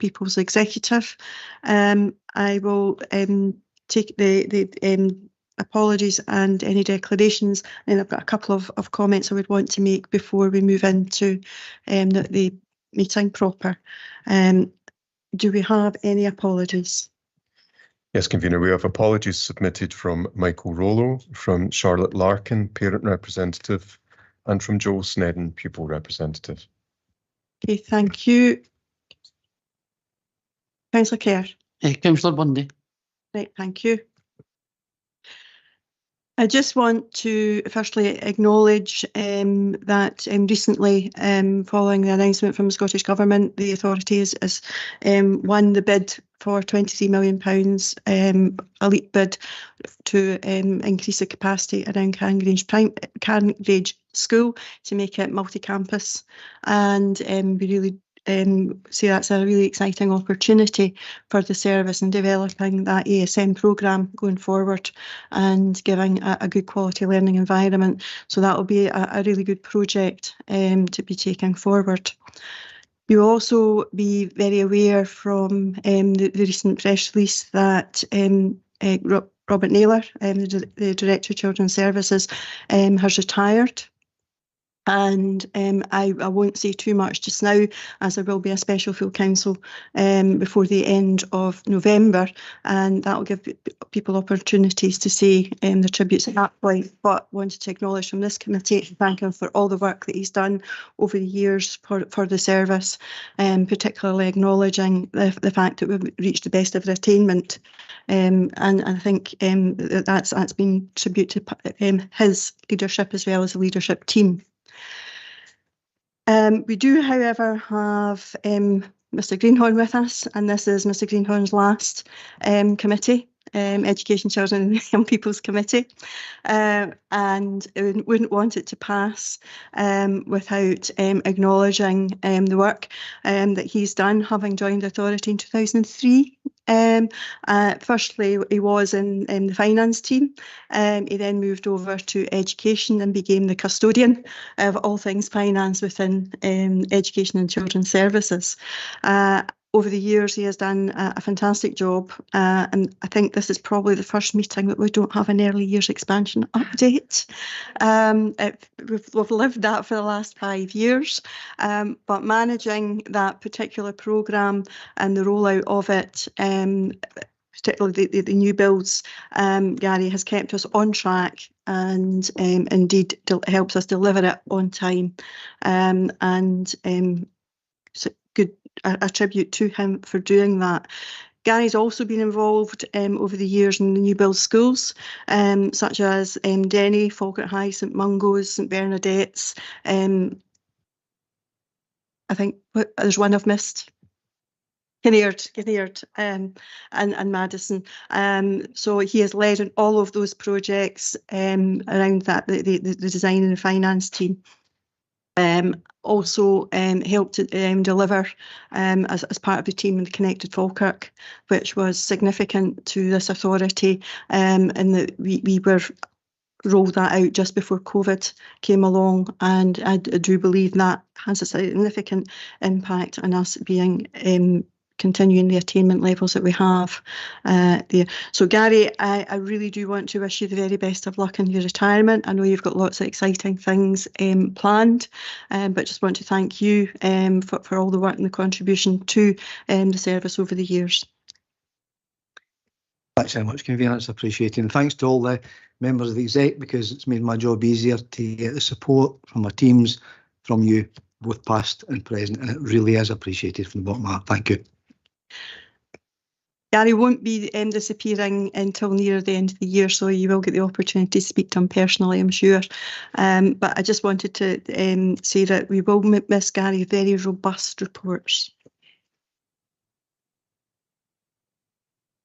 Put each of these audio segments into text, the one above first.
People's Executive. I will take the apologies and any declarations, and I've got a couple of comments I would want to make before we move into the meeting proper. Do we have any apologies? Yes, Convener, we have apologies submitted from Michael Rollo, from Charlotte Larkin, Parent Representative, and from Joel Snedden, Pupil Representative. Okay, thank you. Councillor Kerr. Councillor Bundy. Right, thank you. I just want to firstly acknowledge that recently, following the announcement from the Scottish Government, the authority has won the bid for £23 million, a leap bid to increase the capacity around Carngrange School to make it multi-campus, and we really see that's a really exciting opportunity for the service in developing that ASM programme going forward and giving a good quality learning environment. So that will be a really good project to be taken forward. You'll also be very aware from the recent press release that Robert Naylor, the Director of Children's Services, has retired. And I won't say too much just now, as there will be a special full council before the end of November, and that will give people opportunities to say the tributes at that point. But wanted to acknowledge from this committee and thank him for all the work that he's done over the years for the service, particularly acknowledging the fact that we've reached the best of attainment. And I think that's been tribute to his leadership as well as the leadership team. We do, however, have Mr Greenhorn with us, and this is Mr Greenhorn's last committee, Education, Children and Young People's Committee, and I wouldn't want it to pass without acknowledging the work that he's done, having joined the authority in 2003. Firstly, he was in the finance team. He then moved over to education and became the custodian of all things finance within education and children's services. Over the years, he has done a fantastic job, and I think this is probably the first meeting that we don't have an early years expansion update. We've lived that for the last 5 years, but managing that particular programme and the rollout of it, particularly the new builds, Gary has kept us on track and indeed helps us deliver it on time, and so good. A tribute to him for doing that. Gary's also been involved over the years in the new build schools, such as Denny, Falkirk High, St Mungo's, St Bernadette's. I think there's one I've missed. Kinnaird, and Madison. So he has led in all of those projects around that, the design and the finance team. Also helped to deliver as part of the team in the Connected Falkirk, which was significant to this authority, and that we were rolled that out just before COVID came along, and I do believe that has a significant impact on us being continuing the attainment levels that we have there. So Gary, I really do want to wish you the very best of luck in your retirement. I know you've got lots of exciting things planned, but just want to thank you for all the work and the contribution to the service over the years. Thanks very much, Convener, it's appreciated. And thanks to all the members of the exec, because it's made my job easier to get the support from our teams, from you, both past and present, and it really is appreciated from the bottom of my heart. Thank you. Gary won't be disappearing until near the end of the year, so you will get the opportunity to speak to him personally, I'm sure. But I just wanted to say that we will miss Gary's very robust reports.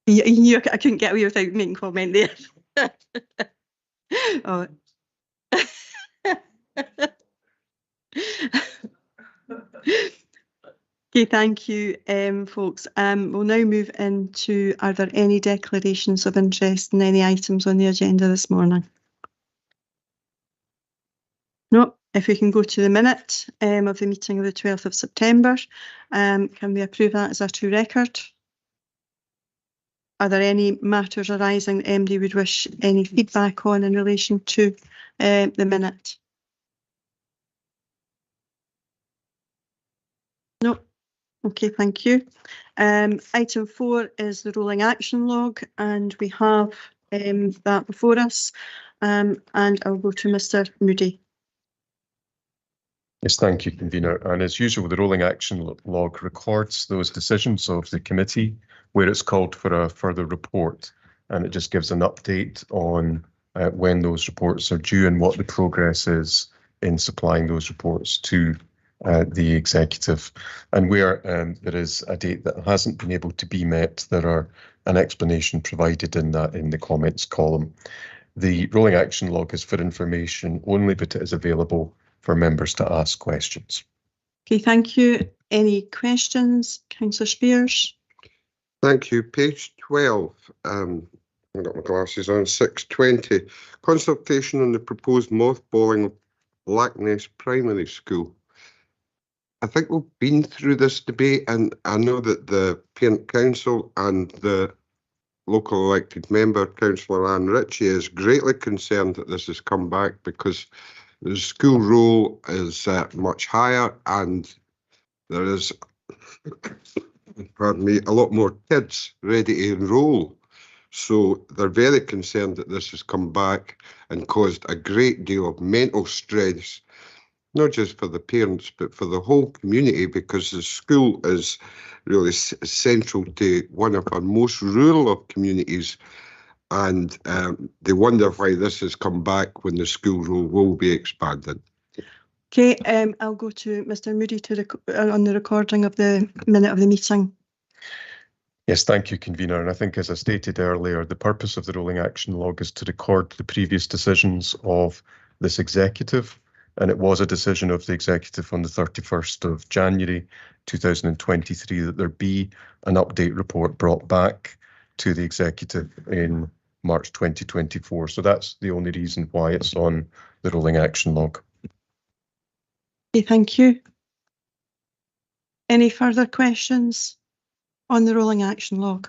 You knew I couldn't get away without making comment there. Oh. Okay, thank you, folks. We'll now move into, are there any declarations of interest in any items on the agenda this morning? No. If we can go to the minute of the meeting of the 12th of September, can we approve that as a true record? Are there any matters arising that MD would wish any feedback on in relation to the minute? No. Okay, thank you. Item 4 is the rolling action log, and we have that before us. And I'll go to Mr. Moody. Yes, thank you, Convener. And as usual, the rolling action log records those decisions of the committee where it's called for a further report, and it just gives an update on when those reports are due and what the progress is in supplying those reports to the executive. And where there is a date that hasn't been able to be met, there are an explanation provided in the comments column. The rolling action log is for information only, but it is available for members to ask questions. Okay, thank you. Any questions, Councillor Spears? Thank you. Page 12. I've got my glasses on. 620. Consultation on the proposed mothballing of Blackness Primary School. I think we've been through this debate, and I know that the Parent Council and the local elected member, Councillor Anne Ritchie, is greatly concerned that this has come back because the school roll is much higher and there is, pardon me, a lot more kids ready to enrol. So they're very concerned that this has come back and caused a great deal of mental stress, not just for the parents, but for the whole community, because the school is really central to one of our most rural of communities. And they wonder why this has come back when the school roll will be expanded. Okay, I'll go to Mr. Moody on the recording of the minute of the meeting. Yes, thank you, Convener. And I think, as I stated earlier, the purpose of the rolling action log is to record the previous decisions of this executive. And it was a decision of the executive on the 31st of January 2023 that there be an update report brought back to the executive in March 2024. So that's the only reason why it's on the rolling action log. Okay, thank you. Any further questions on the rolling action log?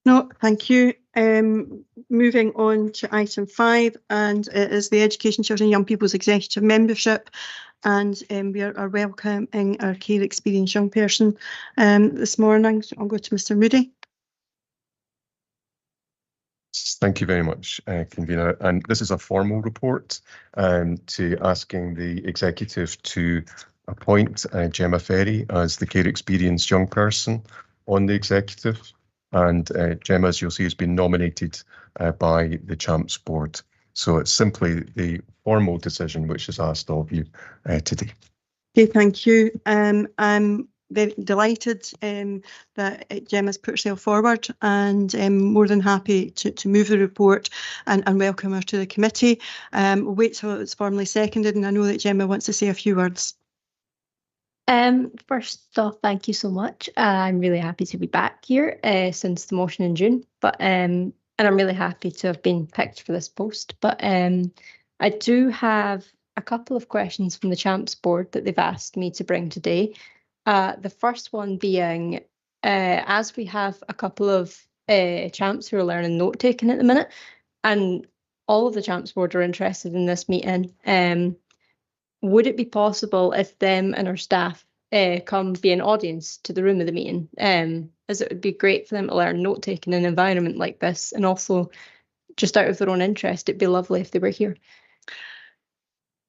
No, thank you. Moving on to item 5, and it is the Education, Children and Young People's Executive Membership, and we are welcoming our care experienced young person this morning. So I'll go to Mr. Moody. Thank you very much, Convener. And this is a formal report to asking the executive to appoint Gemma Ferry as the care experienced young person on the executive. And Gemma, as you'll see, has been nominated by the CHAMPS board. So it's simply the formal decision which is asked of you today. Okay, thank you. I'm very delighted that Gemma's put herself forward, and more than happy to move the report and welcome her to the committee. We'll wait till it's formally seconded, and I know that Gemma wants to say a few words. First off, thank you so much. I'm really happy to be back here since the motion in June, and I'm really happy to have been picked for this post. But I do have a couple of questions from the CHAMPS board that they've asked me to bring today. The first one being, as we have a couple of CHAMPS who are learning note taking at the minute, and all of the CHAMPS board are interested in this meeting, would it be possible if them and our staff come be an audience to the room of the meeting, as it would be great for them to learn note taking in an environment like this, and also just out of their own interest, it'd be lovely if they were here.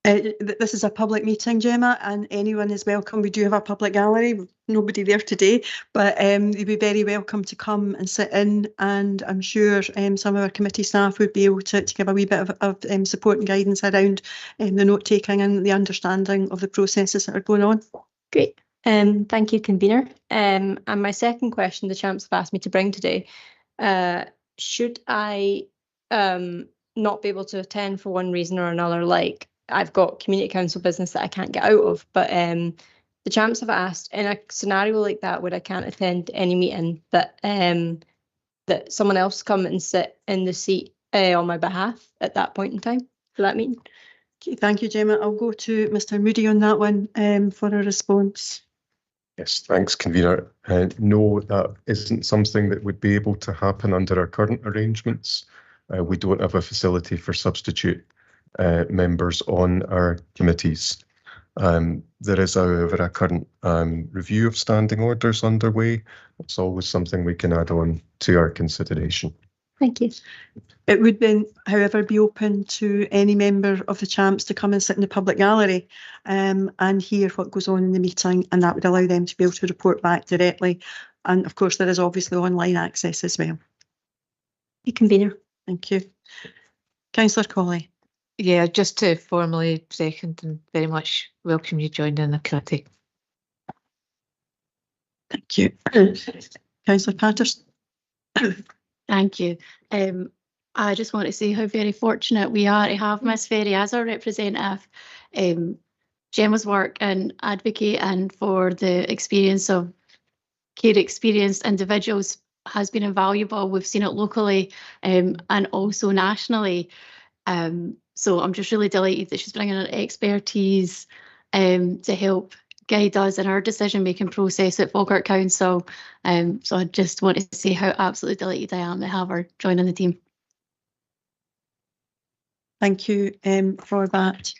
This is a public meeting, Gemma, and anyone is welcome. We do have a public gallery, nobody there today, but you'd be very welcome to come and sit in, and I'm sure some of our committee staff would be able to give a wee bit of support and guidance around the note taking and the understanding of the processes that are going on. Great. Thank you, Convener. And my second question the CHAMPS have asked me to bring today, should I not be able to attend for one reason or another, like I've got community council business that I can't get out of, but the CHAMPS have asked, in a scenario like that where I can't attend any meeting, that someone else come and sit in the seat on my behalf at that point in time? for that meeting. Okay, thank you, Gemma. I'll go to Mr Moody on that one for a response. Yes, thanks, convener. No, that isn't something that would be able to happen under our current arrangements. We don't have a facility for substitute members on our committees. There is, however, a current review of standing orders underway. It's always something we can add on to our consideration. Thank you. It would then, however, be open to any member of the Champs to come and sit in the public gallery and hear what goes on in the meeting, and that would allow them to be able to report back directly. And of course, there is obviously online access as well. Convener. Thank you. Councillor Colley. Yeah, just to formally second and very much welcome you joining the committee. Thank you. Councillor Patterson. Thank you. I just want to say how very fortunate we are to have Miss Ferry as our representative. Gemma's work and advocating for the experience of care experienced individuals has been invaluable. We've seen it locally and also nationally. So I'm just really delighted that she's bringing her expertise to help guide us in our decision-making process at Falkirk Council. So I just want to say how absolutely delighted I am to have her joining the team. Thank you for that.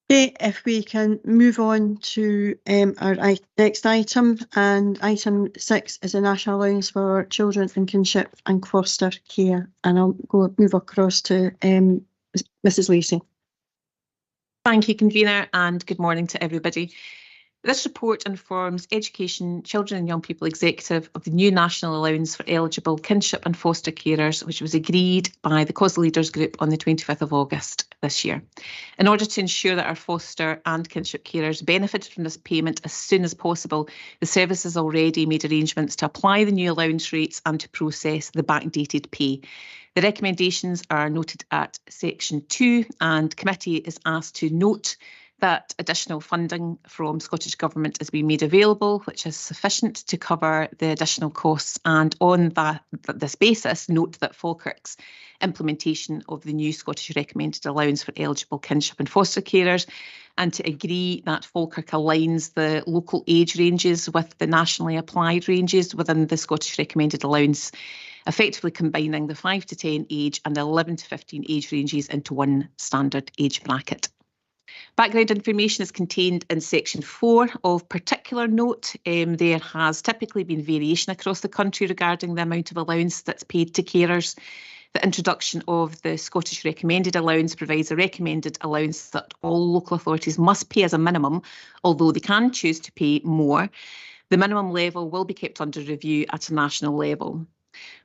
Okay, if we can move on to our next item, and item 6 is a National Allowance for Children in Kinship and Foster Care, and I'll move across to Mrs Lacey. Thank you, convener, and good morning to everybody. This report informs Education, Children and Young People Executive of the new National Allowance for Eligible Kinship and Foster Carers, which was agreed by the COSLA Leaders Group on the 25th of August this year. In order to ensure that our foster and kinship carers benefited from this payment as soon as possible, the service has already made arrangements to apply the new allowance rates and to process the backdated pay. The recommendations are noted at section 2, and committee is asked to note that additional funding from Scottish Government is being made available, which is sufficient to cover the additional costs. And on this basis, note that Falkirk's implementation of the new Scottish Recommended Allowance for Eligible Kinship and Foster Carers, and to agree that Falkirk aligns the local age ranges with the nationally applied ranges within the Scottish Recommended Allowance, effectively combining the 5 to 10 age and the 11 to 15 age ranges into one standard age bracket. Background information is contained in section 4. Of particular note, there has typically been variation across the country regarding the amount of allowance that's paid to carers. The introduction of the Scottish Recommended Allowance provides a recommended allowance that all local authorities must pay as a minimum, although they can choose to pay more. The minimum level will be kept under review at a national level.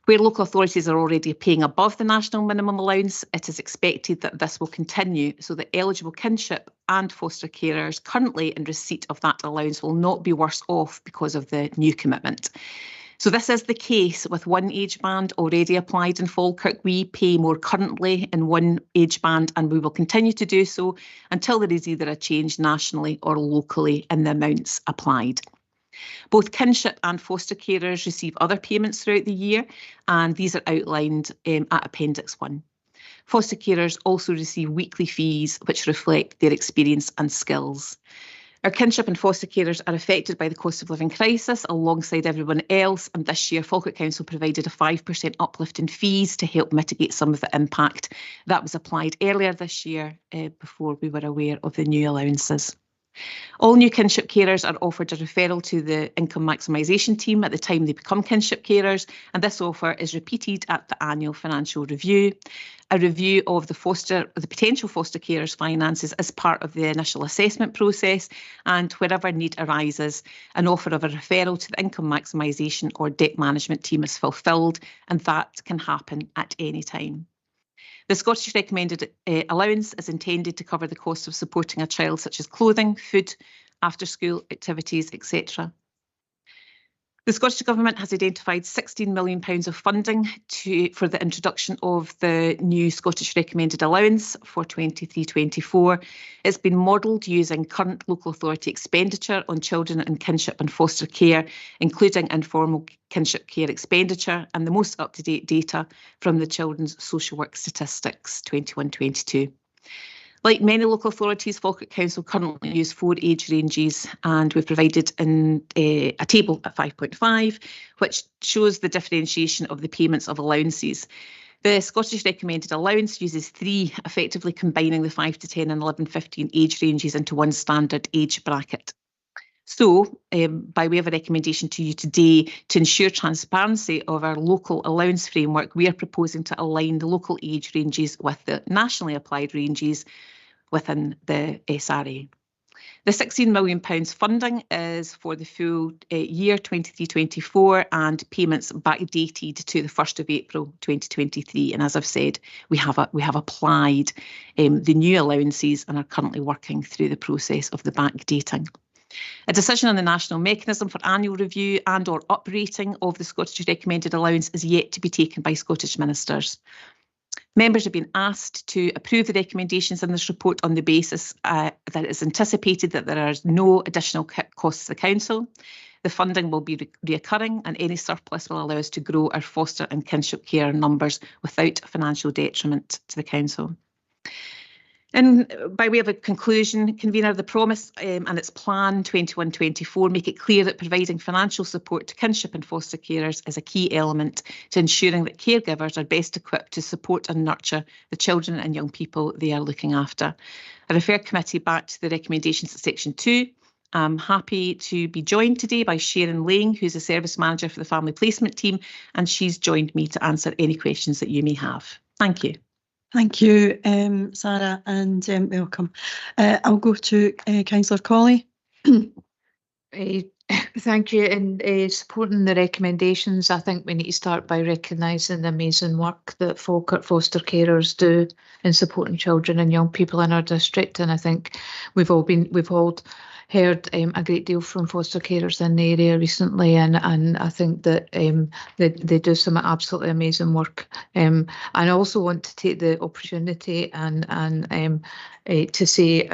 Where local authorities are already paying above the national minimum allowance, it is expected that this will continue, so that eligible kinship and foster carers currently in receipt of that allowance will not be worse off because of the new commitment. So this is the case with one age band already applied in Falkirk. We pay more currently in one age band, and we will continue to do so until there is either a change nationally or locally in the amounts applied. Both kinship and foster carers receive other payments throughout the year, and these are outlined at Appendix 1. Foster carers also receive weekly fees which reflect their experience and skills. Our kinship and foster carers are affected by the cost of living crisis alongside everyone else, and this year Falkirk Council provided a 5% uplift in fees to help mitigate some of the impact that was applied earlier this year before we were aware of the new allowances. All new kinship carers are offered a referral to the income maximisation team at the time they become kinship carers, and this offer is repeated at the annual financial review. A review of the potential foster carers' finances is part of the initial assessment process, and wherever need arises, an offer of a referral to the income maximisation or debt management team is fulfilled, and that can happen at any time. The Scottish Recommended Allowance is intended to cover the cost of supporting a child, such as clothing, food, after-school activities, etc. The Scottish Government has identified £16 million of funding for the introduction of the new Scottish Recommended Allowance for 23-24. It's been modelled using current local authority expenditure on children in kinship and foster care, including informal kinship care expenditure, and the most up-to-date data from the Children's Social Work Statistics 21-22. Like many local authorities, Falkirk Council currently use 4 age ranges, and we've provided in a table at 5.5, which shows the differentiation of the payments of allowances. The Scottish Recommended Allowance uses 3, effectively combining the 5 to 10 and 11-15 age ranges into one standard age bracket. So, by way of a recommendation to you today, to ensure transparency of our local allowance framework, we are proposing to align the local age ranges with the nationally applied ranges within the SRA. The £16 million funding is for the full year 23-24, and payments backdated to the 1st of April 2023. And as I've said, we have applied the new allowances and are currently working through the process of the backdating. A decision on the national mechanism for annual review and or uprating of the Scottish Recommended Allowance is yet to be taken by Scottish ministers. Members have been asked to approve the recommendations in this report on the basis that it is anticipated that there are no additional costs to the Council. The funding will be reoccurring, and any surplus will allow us to grow our foster and kinship care numbers without financial detriment to the Council. And by way of a conclusion, Convener, the promise and its plan 21-24 make it clear that providing financial support to kinship and foster carers is a key element to ensuring that caregivers are best equipped to support and nurture the children and young people they are looking after. I refer committee back to the recommendations at section 2. I'm happy to be joined today by Sharon Lang, who's the service manager for the family placement team, and she's joined me to answer any questions that you may have. Thank you. Thank you, Sarah, and welcome. I'll go to Councillor Colley. Thank you. In supporting the recommendations, I think we need to start by recognising the amazing work that Falkirk foster carers do in supporting children and young people in our district. And I think we've all heard a great deal from foster carers in the area recently, and I think that they do some absolutely amazing work. And I also want to take the opportunity and to say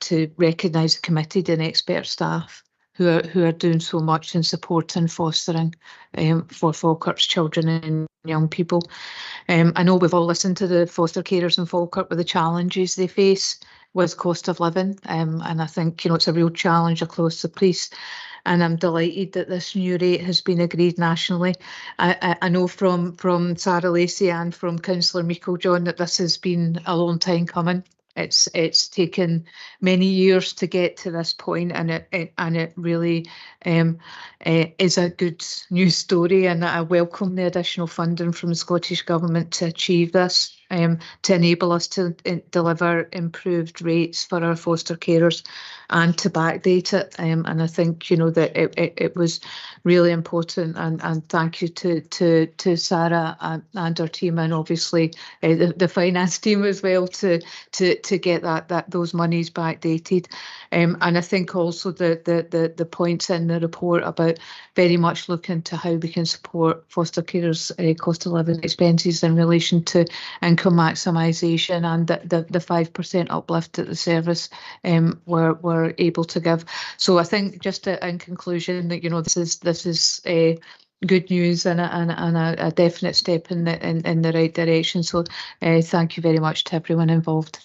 to recognise the committed and expert staff who are doing so much in supporting fostering for Falkirk's children and young people. I know we've all listened to the foster carers in Falkirk with the challenges they face with cost of living, and I think it's a real challenge across the piece. And I'm delighted that this new rate has been agreed nationally. I know from Sarah Lacey and from Councillor Meikle-John that this has been a long time coming. It's taken many years to get to this point, and it really is a good news story. And I welcome the additional funding from the Scottish Government to achieve this, to enable us to deliver improved rates for our foster carers and to backdate it. And I think that it was really important. And thank you to Sarah and her team, and obviously the finance team as well to get those monies backdated. And I think also the points in the report about very much looking to how we can support foster carers' cost of living expenses in relation to income maximisation, and the 5% uplift that the service were able to give. So I think just in conclusion that this is good news and a definite step in the right direction. So thank you very much to everyone involved.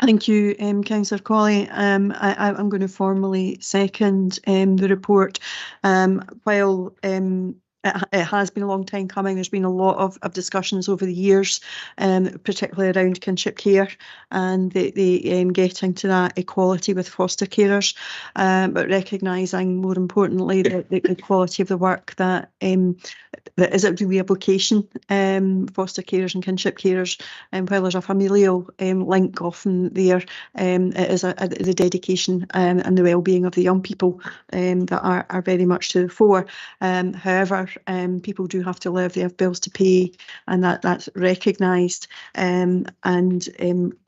Thank you, Councillor Colley. I'm going to formally second the report. While it has been a long time coming, there's been a lot of discussions over the years, particularly around kinship care and the getting to that equality with foster carers, but recognising more importantly the quality of the work that is at rehabilitation, foster carers and kinship carers, and while there's a familial link often there, it is the dedication and the well-being of the young people that are very much to the fore. However, people do have to live, they have bills to pay, and that's recognised.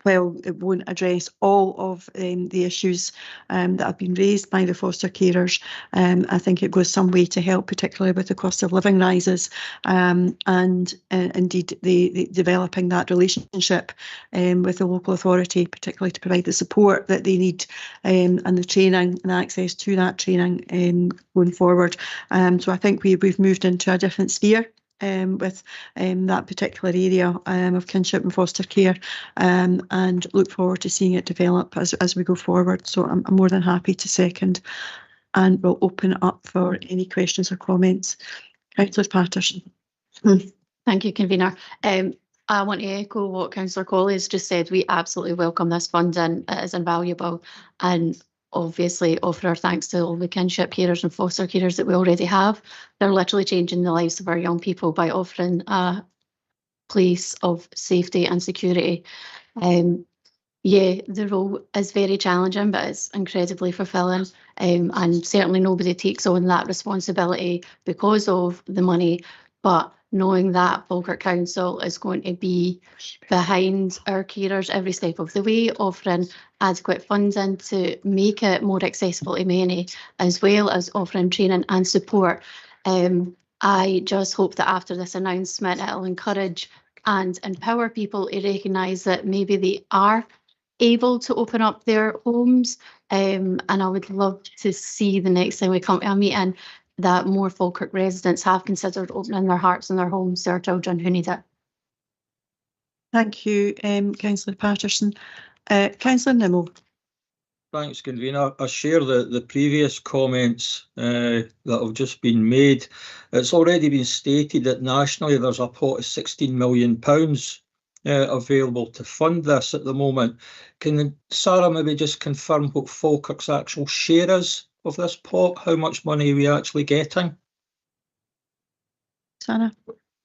While it won't address all of the issues that have been raised by the foster carers, I think it goes some way to help, particularly with the cost of living rises, and indeed the developing that relationship with the local authority, particularly to provide the support that they need, and the training and access to that training going forward. So I think we've moved into a different sphere with that particular area of kinship and foster care, and look forward to seeing it develop as we go forward. So I'm more than happy to second, and we'll open it up for any questions or comments. Councillor Patterson. Thank you, Convener. I want to echo what Councillor Colley has just said. We absolutely welcome this funding. It is invaluable, and obviously offer our thanks to all the kinship carers and foster carers that we already have. They're literally changing the lives of our young people by offering a place of safety and security. Yeah, the role is very challenging, but it's incredibly fulfilling, and certainly nobody takes on that responsibility because of the money, but knowing that Falkirk Council is going to be behind our carers every step of the way, offering adequate funding to make it more accessible to many, as well as offering training and support. I just hope that after this announcement, it'll encourage and empower people to recognise that maybe they are able to open up their homes, and I would love to see the next time we come to a meeting that more Falkirk residents have considered opening their hearts and their homes to our children who need it. Thank you, Councillor Patterson. Councillor Nimmo. Thanks, Convener. I share the previous comments that have just been made. It's already been stated that nationally there's a pot of £16 million available to fund this at the moment. Can Sarah maybe just confirm what Falkirk's actual share is of this pot? How much money are we actually getting? Sarah.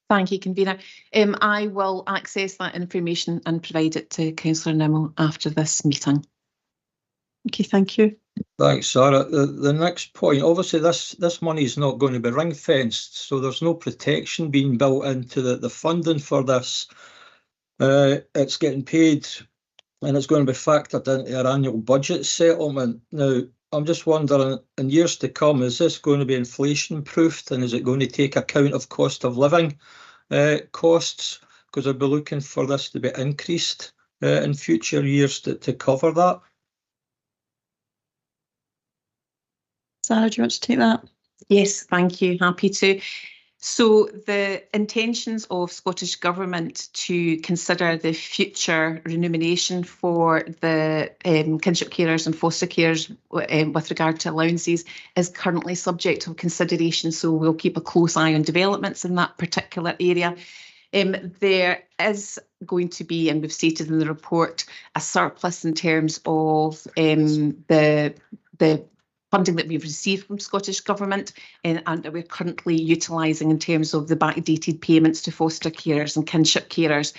Thank you, Convener. I will access that information and provide it to Councillor Nimmo after this meeting. Okay, thank you. Thanks, Sarah. The next point, obviously this money is not going to be ring fenced, so there's no protection being built into the funding for this. It's getting paid and it's going to be factored into our annual budget settlement. Now, I'm just wondering, in years to come, is this going to be inflation proofed, and is it going to take account of cost of living costs? Because I'll be looking for this to be increased in future years to cover that. Sarah, do you want to take that? Yes, thank you. Happy to. So the intentions of Scottish Government to consider the future remuneration for the kinship carers and foster carers with regard to allowances is currently subject to consideration. So we'll keep a close eye on developments in that particular area. There is going to be, and we've stated in the report, a surplus in terms of the funding that we've received from Scottish Government and that we're currently utilising in terms of the backdated payments to foster carers and kinship carers.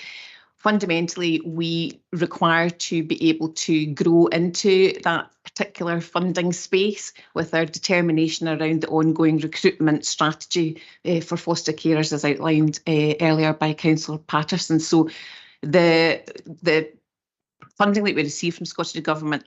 Fundamentally, we require to be able to grow into that particular funding space with our determination around the ongoing recruitment strategy for foster carers, as outlined earlier by Councillor Patterson. So the funding that we receive from Scottish Government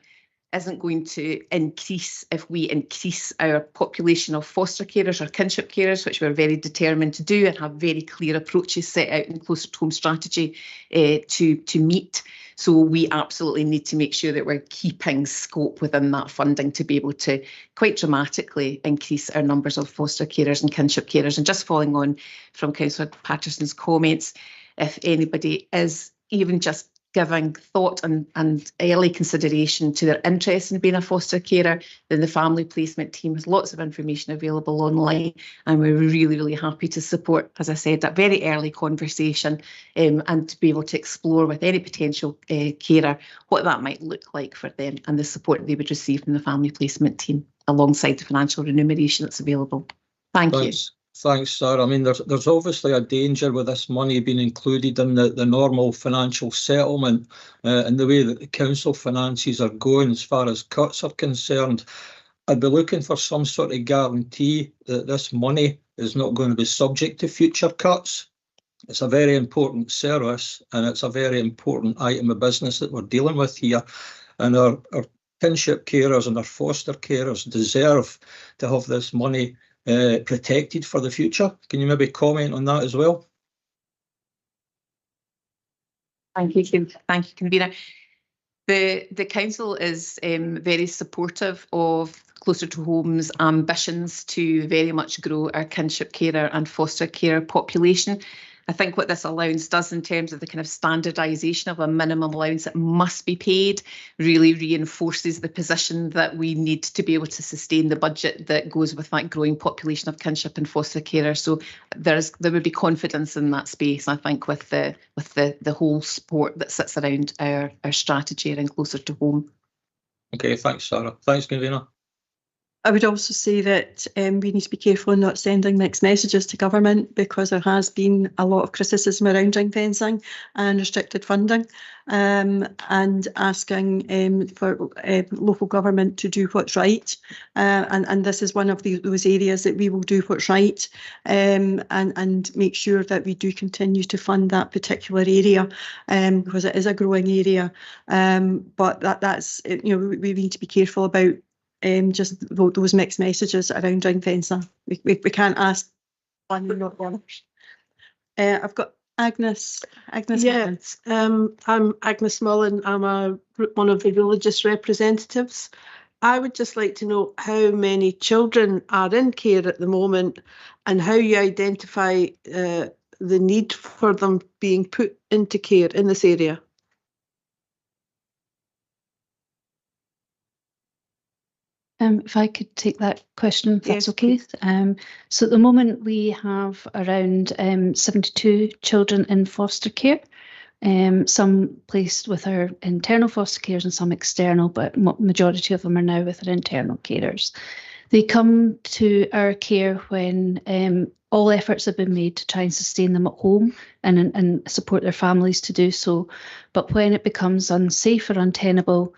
isn't going to increase if we increase our population of foster carers or kinship carers, which we're very determined to do and have very clear approaches set out in closer to home strategy to meet. So we absolutely need to make sure that we're keeping scope within that funding to be able to quite dramatically increase our numbers of foster carers and kinship carers. And just following on from Councillor Patterson's comments, if anybody is even just giving thought and early consideration to their interest in being a foster carer, then the family placement team has lots of information available online, and we're really happy to support, as I said, that very early conversation and to be able to explore with any potential carer what that might look like for them and the support they would receive from the family placement team alongside the financial remuneration that's available. Thank you. Thanks, Sarah. I mean, there's obviously a danger with this money being included in the normal financial settlement and the way that the council finances are going as far as cuts are concerned. I'd be looking for some sort of guarantee that this money is not going to be subject to future cuts. It's a very important service, and it's a very important item of business that we're dealing with here. And our kinship carers and our foster carers deserve to have this money protected for the future. Can you maybe comment on that as well? Thank you, convener. The council is very supportive of Closer to Home's ambitions to very much grow our kinship carer and foster care population. I think what this allowance does in terms of the kind of standardisation of a minimum allowance that must be paid really reinforces the position that we need to be able to sustain the budget that goes with that growing population of kinship and foster carers. So there would be confidence in that space, I think, with the whole support that sits around our strategy around Closer to Home. Okay, thanks, Sarah. Thanks, convener. I would also say that we need to be careful in not sending mixed messages to government, because there has been a lot of criticism around ring fencing and restricted funding, and asking for local government to do what's right. And this is one of those areas that we will do what's right, and make sure that we do continue to fund that particular area, because it is a growing area. But that's, you know, we need to be careful about just those mixed messages around ring fencing. We can't ask one and not the others. I've got Agnes. Yes, I'm Agnes Mullen. I'm one of the religious representatives. I would just like to know how many children are in care at the moment, and how you identify the need for them being put into care in this area. If I could take that question, if that's okay. So at the moment we have around 72 children in foster care, some placed with our internal foster carers and some external, but majority of them are now with our internal carers. They come to our care when all efforts have been made to try and sustain them at home and support their families to do so. But when it becomes unsafe or untenable,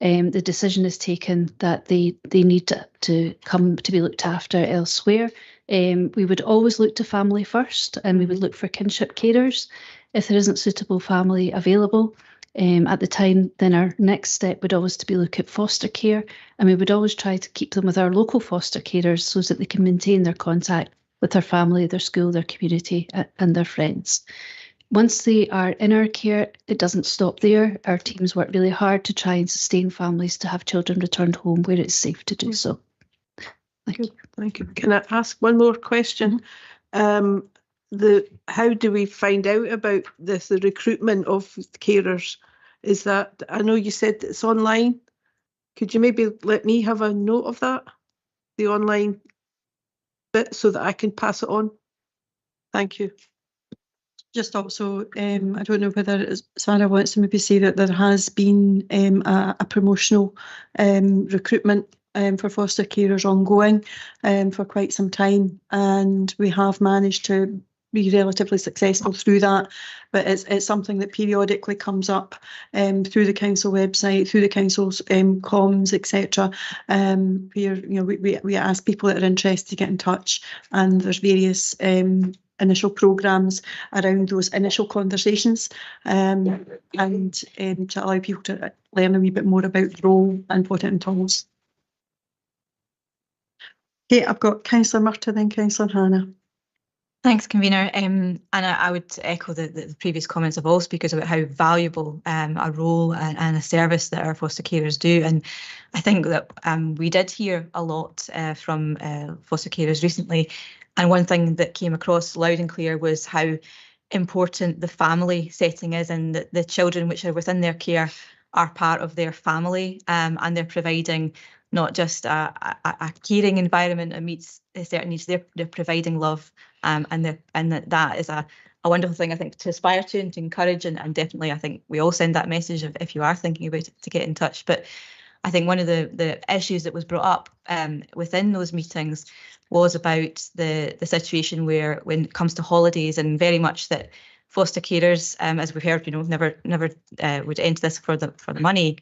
the decision is taken that they need to come to be looked after elsewhere. We would always look to family first, and we would look for kinship carers. If there isn't suitable family available at the time, then our next step would always be look at foster care, and we would always try to keep them with our local foster carers so that they can maintain their contact with their family, their school, their community, and their friends. Once they are in our care, it doesn't stop there. Our teams work really hard to try and sustain families to have children returned home where it's safe to do so. Thank you. Thank you. Can I ask one more question? How do we find out about this, the recruitment of carers? Is that, I know you said it's online. Could you maybe let me have a note of that, the online bit, so that I can pass it on? Thank you. Just also, I don't know whether Sarah wants to maybe say that there has been a promotional recruitment for foster carers ongoing for quite some time, and we have managed to be relatively successful through that. But it's something that periodically comes up through the council website, through the council's comms, etc. Where, you know, we ask people that are interested to get in touch, and there's various initial programmes around those initial conversations, and to allow people to learn a wee bit more about the role and what it entails. Okay, I've got Councillor Murtagh, then Councillor Hannah. Thanks, convener. And I would echo the previous comments of all speakers about how valuable a role and a service that our foster carers do. And I think that we did hear a lot from foster carers recently. And one thing that came across loud and clear was how important the family setting is, and that the children which are within their care are part of their family, and they're providing not just a caring environment that meets certain needs, they're providing love, and that is a wonderful thing, I think, to aspire to and to encourage, and definitely I think we all send that message if you are thinking about it, to get in touch. But I think one of the issues that was brought up within those meetings was about the situation where, when it comes to holidays, and very much that foster carers, as we've heard, never would enter this for the money,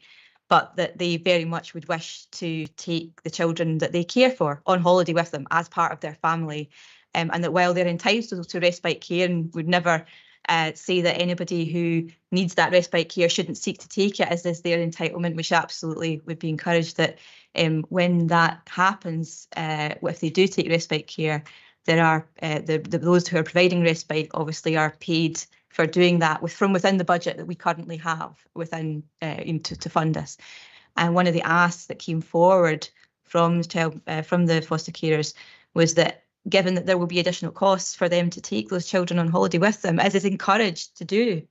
but that they very much would wish to take the children that they care for on holiday with them as part of their family. and that while they're entitled to respite care and would never say that anybody who needs that respite care shouldn't seek to take it as is their entitlement, which absolutely would be encouraged, that when that happens, if they do take respite care, there are those who are providing respite obviously are paid for doing that from within the budget that we currently have within to fund us. And one of the asks that came forward from the foster carers was that, given that there will be additional costs for them to take those children on holiday with them, as is encouraged to do,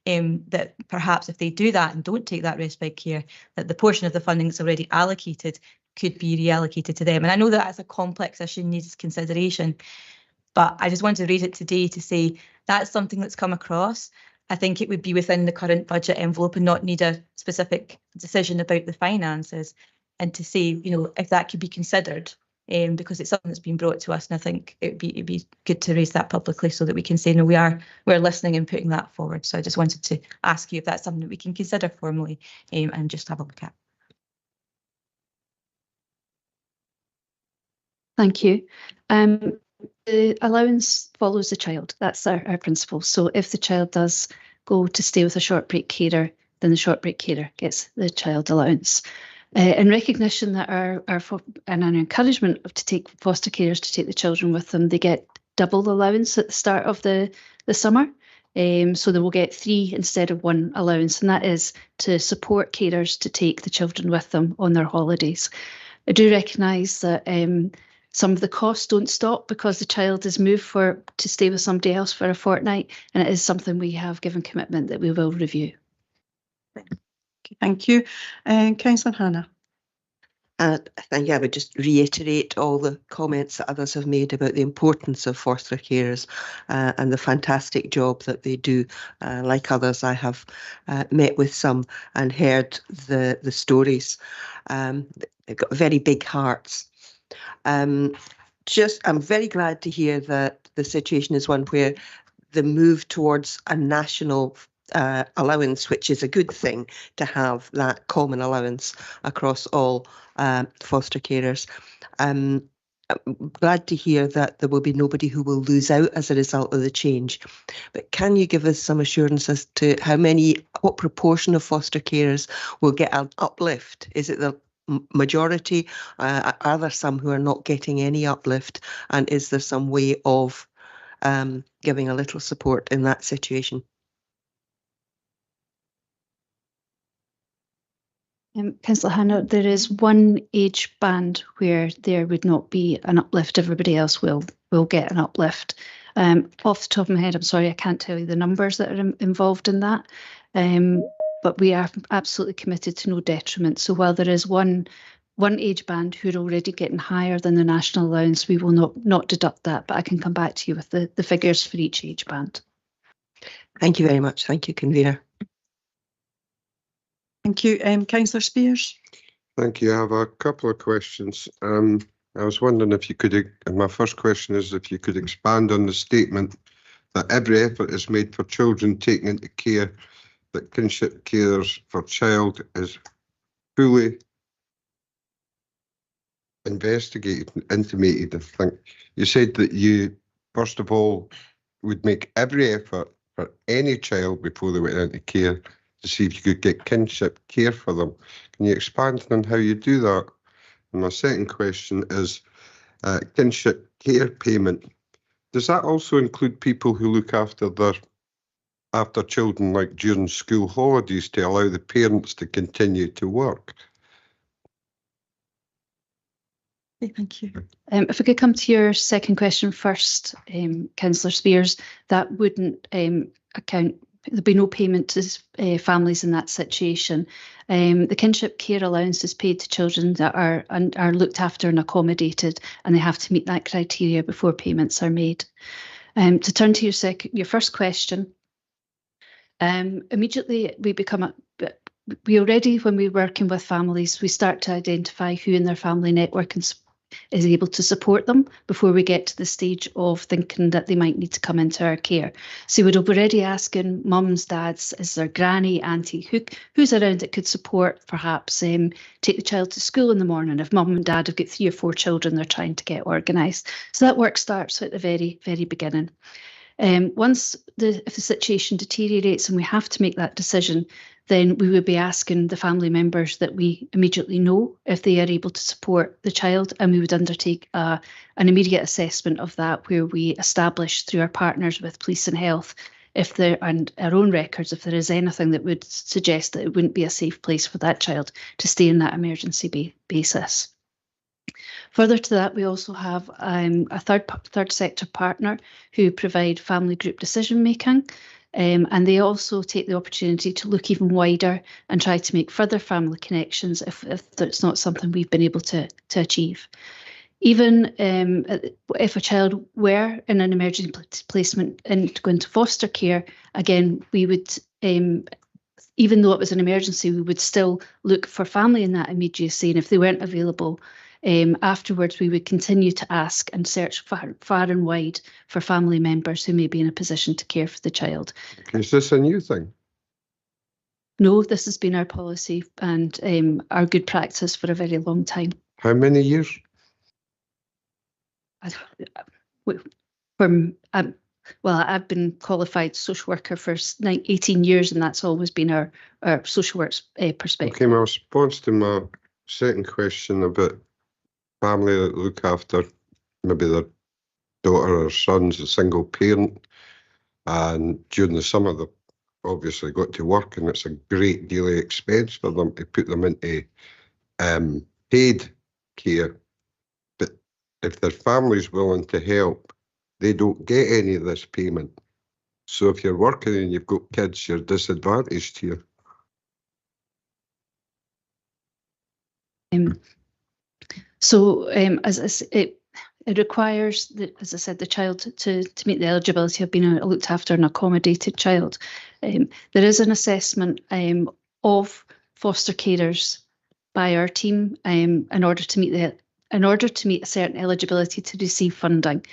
that perhaps if they do that and don't take that respite care, that the portion of the funding that's already allocated could be reallocated to them. And I know that that's a complex issue and needs consideration, but I just wanted to raise it today to say that's something that's come across. I think it would be within the current budget envelope and not need a specific decision about the finances, and to say, if that could be considered, because it's something that's been brought to us, and I think it'd be good to raise that publicly so that we can say, no, we're listening and putting that forward. So I just wanted to ask you if that's something that we can consider formally, and just have a look at. Thank you. The allowance follows the child. That's our principle. So if the child does go to stay with a short break carer, then the short break carer gets the child allowance. In recognition that and an encouragement to take foster carers to take the children with them, they get double allowance at the start of the summer. So they will get 3 instead of 1 allowance, and that is to support carers to take the children with them on their holidays. I do recognise that some of the costs don't stop because the child is moved to stay with somebody else for a fortnight, and it is something we have given commitment that we will review. Thank you. Councillor Hannah. I think I would just reiterate all the comments that others have made about the importance of foster carers and the fantastic job that they do. Like others, I have met with some and heard the stories. They've got very big hearts. I'm very glad to hear that the situation is one where the move towards a national allowance, which is a good thing to have that common allowance across all foster carers. I'm glad to hear that there will be nobody who will lose out as a result of the change. But can you give us some assurance as to what proportion of foster carers will get an uplift? Is it the majority? Are there some who are not getting any uplift? And is there some way of giving a little support in that situation? Councillor Hannah, there is one age band where there would not be an uplift. Everybody else will get an uplift. Off the top of my head, I'm sorry, I can't tell you the numbers that are involved in that. But we are absolutely committed to no detriment. So while there is one age band who are already getting higher than the national allowance, we will not deduct that. But I can come back to you with the figures for each age band. Thank you very much. Thank you, Convener. Thank you. Councillor Spears. Thank you. I have a couple of questions. I was wondering if you could, and my first question is if you could expand on the statement that every effort is made for children taken into care, that kinship carers for child is fully investigated and intimated. I think you said that you, first of all, would make every effort for any child before they went into care to see if you could get kinship care for them. Can you expand on how you do that? And my second question is kinship care payment. Does that also include people who look after children, like during school holidays, to allow the parents to continue to work? Thank you. If I could come to your second question first, Councillor Spears, that wouldn't account. There'd be no payment to families in that situation. The kinship care allowance is paid to children that are looked after and accommodated, and they have to meet that criteria before payments are made. To turn to your first question, immediately we already, when we're working with families, we start to identify who in their family network is able to support them before we get to the stage of thinking that they might need to come into our care. So we'd already asking mums, dads, is there granny, auntie, who's around that could support, perhaps take the child to school in the morning if mum and dad have got 3 or 4 children they're trying to get organised. So that work starts at the very, very beginning. Once if the situation deteriorates and we have to make that decision, then we would be asking the family members that we immediately know if they are able to support the child, and we would undertake an immediate assessment of that, where we establish through our partners with police and health and our own records if there is anything that would suggest that it wouldn't be a safe place for that child to stay in that emergency basis. Further to that, we also have a third sector partner who provide family group decision making, and they also take the opportunity to look even wider and try to make further family connections if that's not something we've been able to achieve. Even if a child were in an emergency placement and going to foster care, again, we would, even though it was an emergency, we would still look for family in that immediacy, and if they weren't available, afterwards, we would continue to ask and search far and wide for family members who may be in a position to care for the child. Is this a new thing? No, this has been our policy and our good practice for a very long time. How many years? I've been qualified social worker for 18 years, and that's always been our social work's perspective. Okay, my response to my second question about family that look after maybe their daughter or son's a single parent, and during the summer they've obviously got to work, and it's a great deal of expense for them to put them into paid care. But if their family's willing to help, they don't get any of this payment. So if you're working and you've got kids, you're disadvantaged here. It requires, as I said, the child to meet the eligibility of being a looked after and accommodated child. There is an assessment of foster carers by our team in order to meet a certain eligibility to receive funding.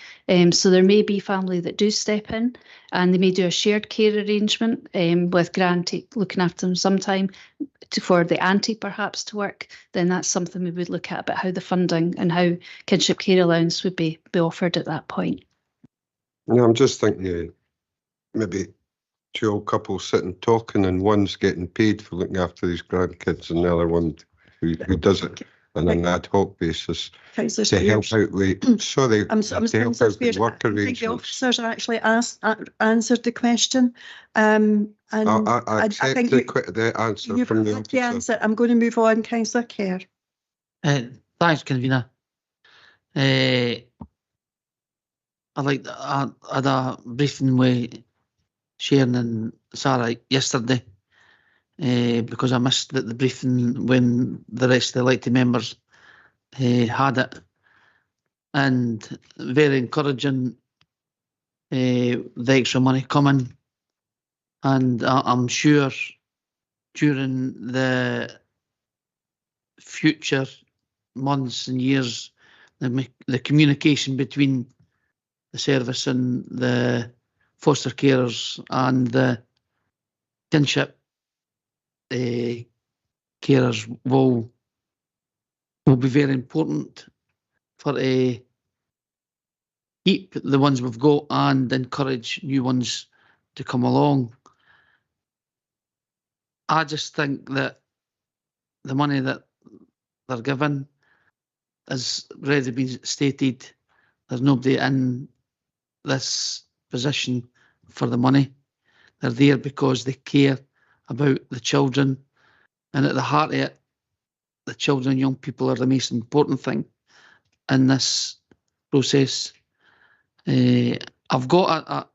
So there may be family that do step in, and they may do a shared care arrangement with grantee looking after them sometime for the auntie perhaps to work. Then that's something we would look at about how the funding and how kinship care allowance would be offered at that point. Yeah, I'm just thinking maybe 2 old couples sitting talking, and one's getting paid for looking after these grandkids, and the other one who does it on an ad hoc basis to help out with, sorry, I'm to help out with work I think the arrangements. officers actually answered the question. And I accept think the answer you've from the had the officer. answer. I'm going to move on, Councillor Kerr. Thanks, convener. I had a briefing with Sharon and Sarah yesterday because I missed the briefing when the rest of the elected members had it, and very encouraging, the extra money coming, and I'm sure during the future months and years the communication between the service and the foster carers and the kinship carers will be very important for keep the ones we've got and encourage new ones to come along. I just think that the money that they're given has already been stated. There's nobody in this position for the money. They're there because they care about the children, and at the heart of it, the children and young people are the most important thing in this process. I've got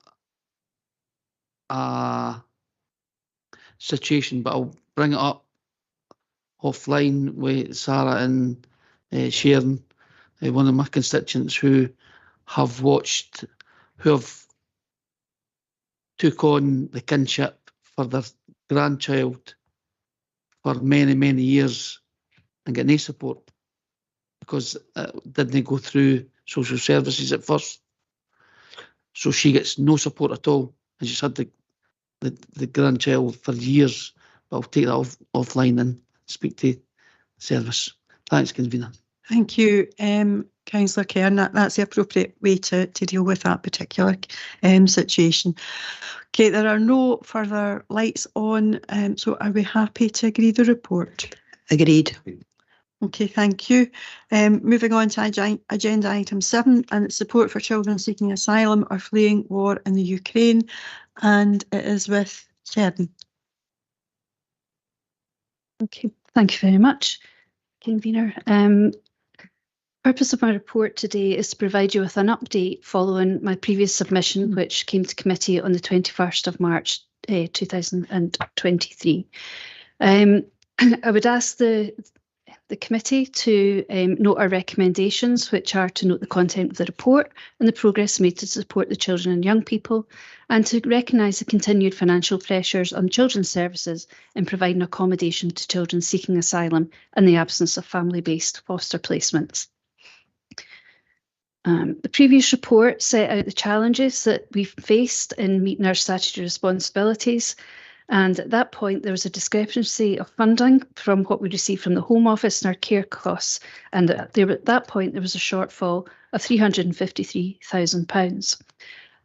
a situation, but I'll bring it up offline with Sarah and Sharon, one of my constituents who have took on the kinship for their grandchild for many, many years and get no support. because didn't go through social services at first. So she gets no support at all, and she's had the grandchild for years. But I'll take that offline and speak to service. Thanks, convener. Thank you, Councillor Cairn. That's the appropriate way to deal with that particular situation. Okay, there are no further lights on, so are we happy to agree the report? Agreed. Okay, thank you. Moving on to agenda item 7, and it's support for children seeking asylum or fleeing war in the Ukraine, and it is with Sharon. Okay, thank you very much, convener. Purpose of my report today is to provide you with an update following my previous submission, which came to committee on the 21st of March 2023. I would ask the committee to note our recommendations, which are to note the content of the report and the progress made to support the children and young people, and to recognise the continued financial pressures on children's services in providing accommodation to children seeking asylum in the absence of family-based foster placements. The previous report set out the challenges that we've faced in meeting our statutory responsibilities, and at that point there was a discrepancy of funding from what we received from the Home Office and our care costs, and at that point there was a shortfall of £353,000.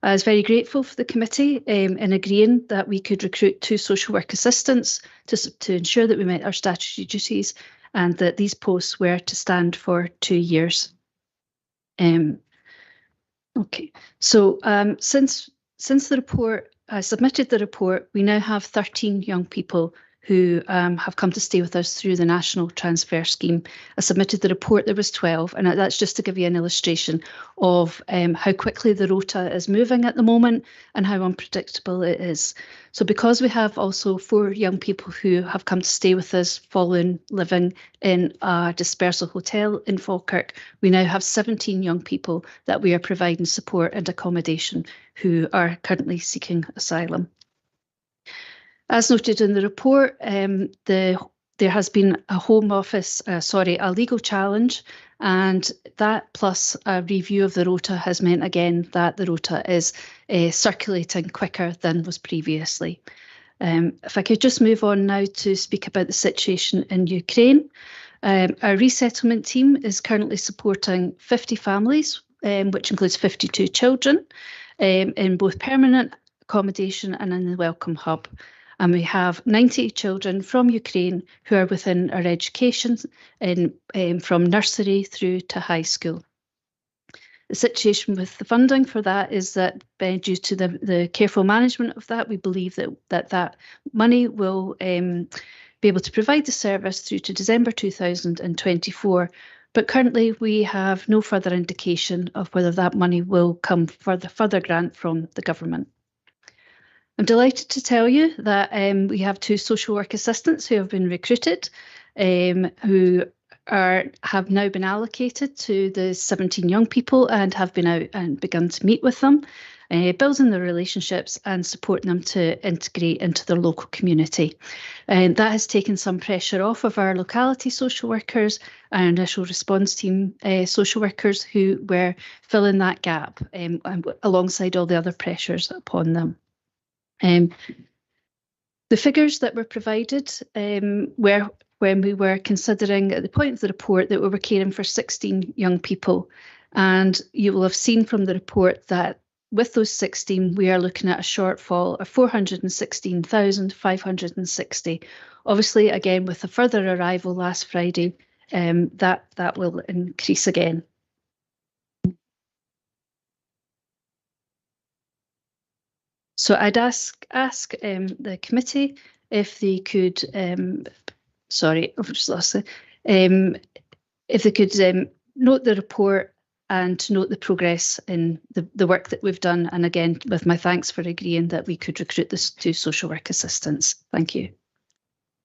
I was very grateful for the committee in agreeing that we could recruit 2 social work assistants to ensure that we met our statutory duties, and that these posts were to stand for 2 years. Okay, so since the report, I submitted the report, we now have 13 young people who have come to stay with us through the National Transfer Scheme. I submitted the report, there was 12, and that's just to give you an illustration of how quickly the rota is moving at the moment and how unpredictable it is. So because we have also 4 young people who have come to stay with us following living in a dispersal hotel in Falkirk, we now have 17 young people that we are providing support and accommodation who are currently seeking asylum. As noted in the report, there has been a a legal challenge, and that plus a review of the rota has meant again that the rota is circulating quicker than was previously. If I could just move on now to speak about the situation in Ukraine. Our resettlement team is currently supporting 50 families, which includes 52 children, in both permanent accommodation and in the Welcome Hub. And we have 90 children from Ukraine who are within our education from nursery through to high school. The situation with the funding for that is that due to the careful management of that, we believe that money will be able to provide the service through to December 2024. But currently we have no further indication of whether that money will come for the further grant from the government. I'm delighted to tell you that we have 2 social work assistants who have been recruited, who have now been allocated to the 17 young people and have been out and begun to meet with them, building their relationships and supporting them to integrate into their local community. And that has taken some pressure off of our locality social workers, our initial response team social workers who were filling that gap alongside all the other pressures upon them. The figures that were provided were when we were considering at the point of the report that we were caring for 16 young people, and you will have seen from the report that with those 16 we are looking at a shortfall of 416,560. Obviously, again with a further arrival last Friday, that will increase again. So I'd ask the committee if they could, sorry, I've just lost it, if they could note the report and note the progress in the work that we've done. And again, with my thanks for agreeing that we could recruit this 2 social work assistants. Thank you.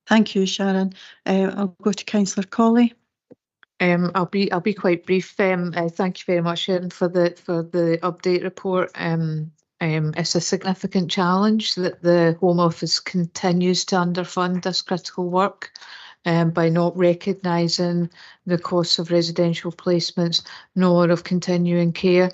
Thank you, Sharon. I'll go to Councillor Colley. I'll be quite brief. Thank you very much, Sharon, for the update report. It's a significant challenge that the Home Office continues to underfund this critical work. by not recognising the costs of residential placements nor of continuing care.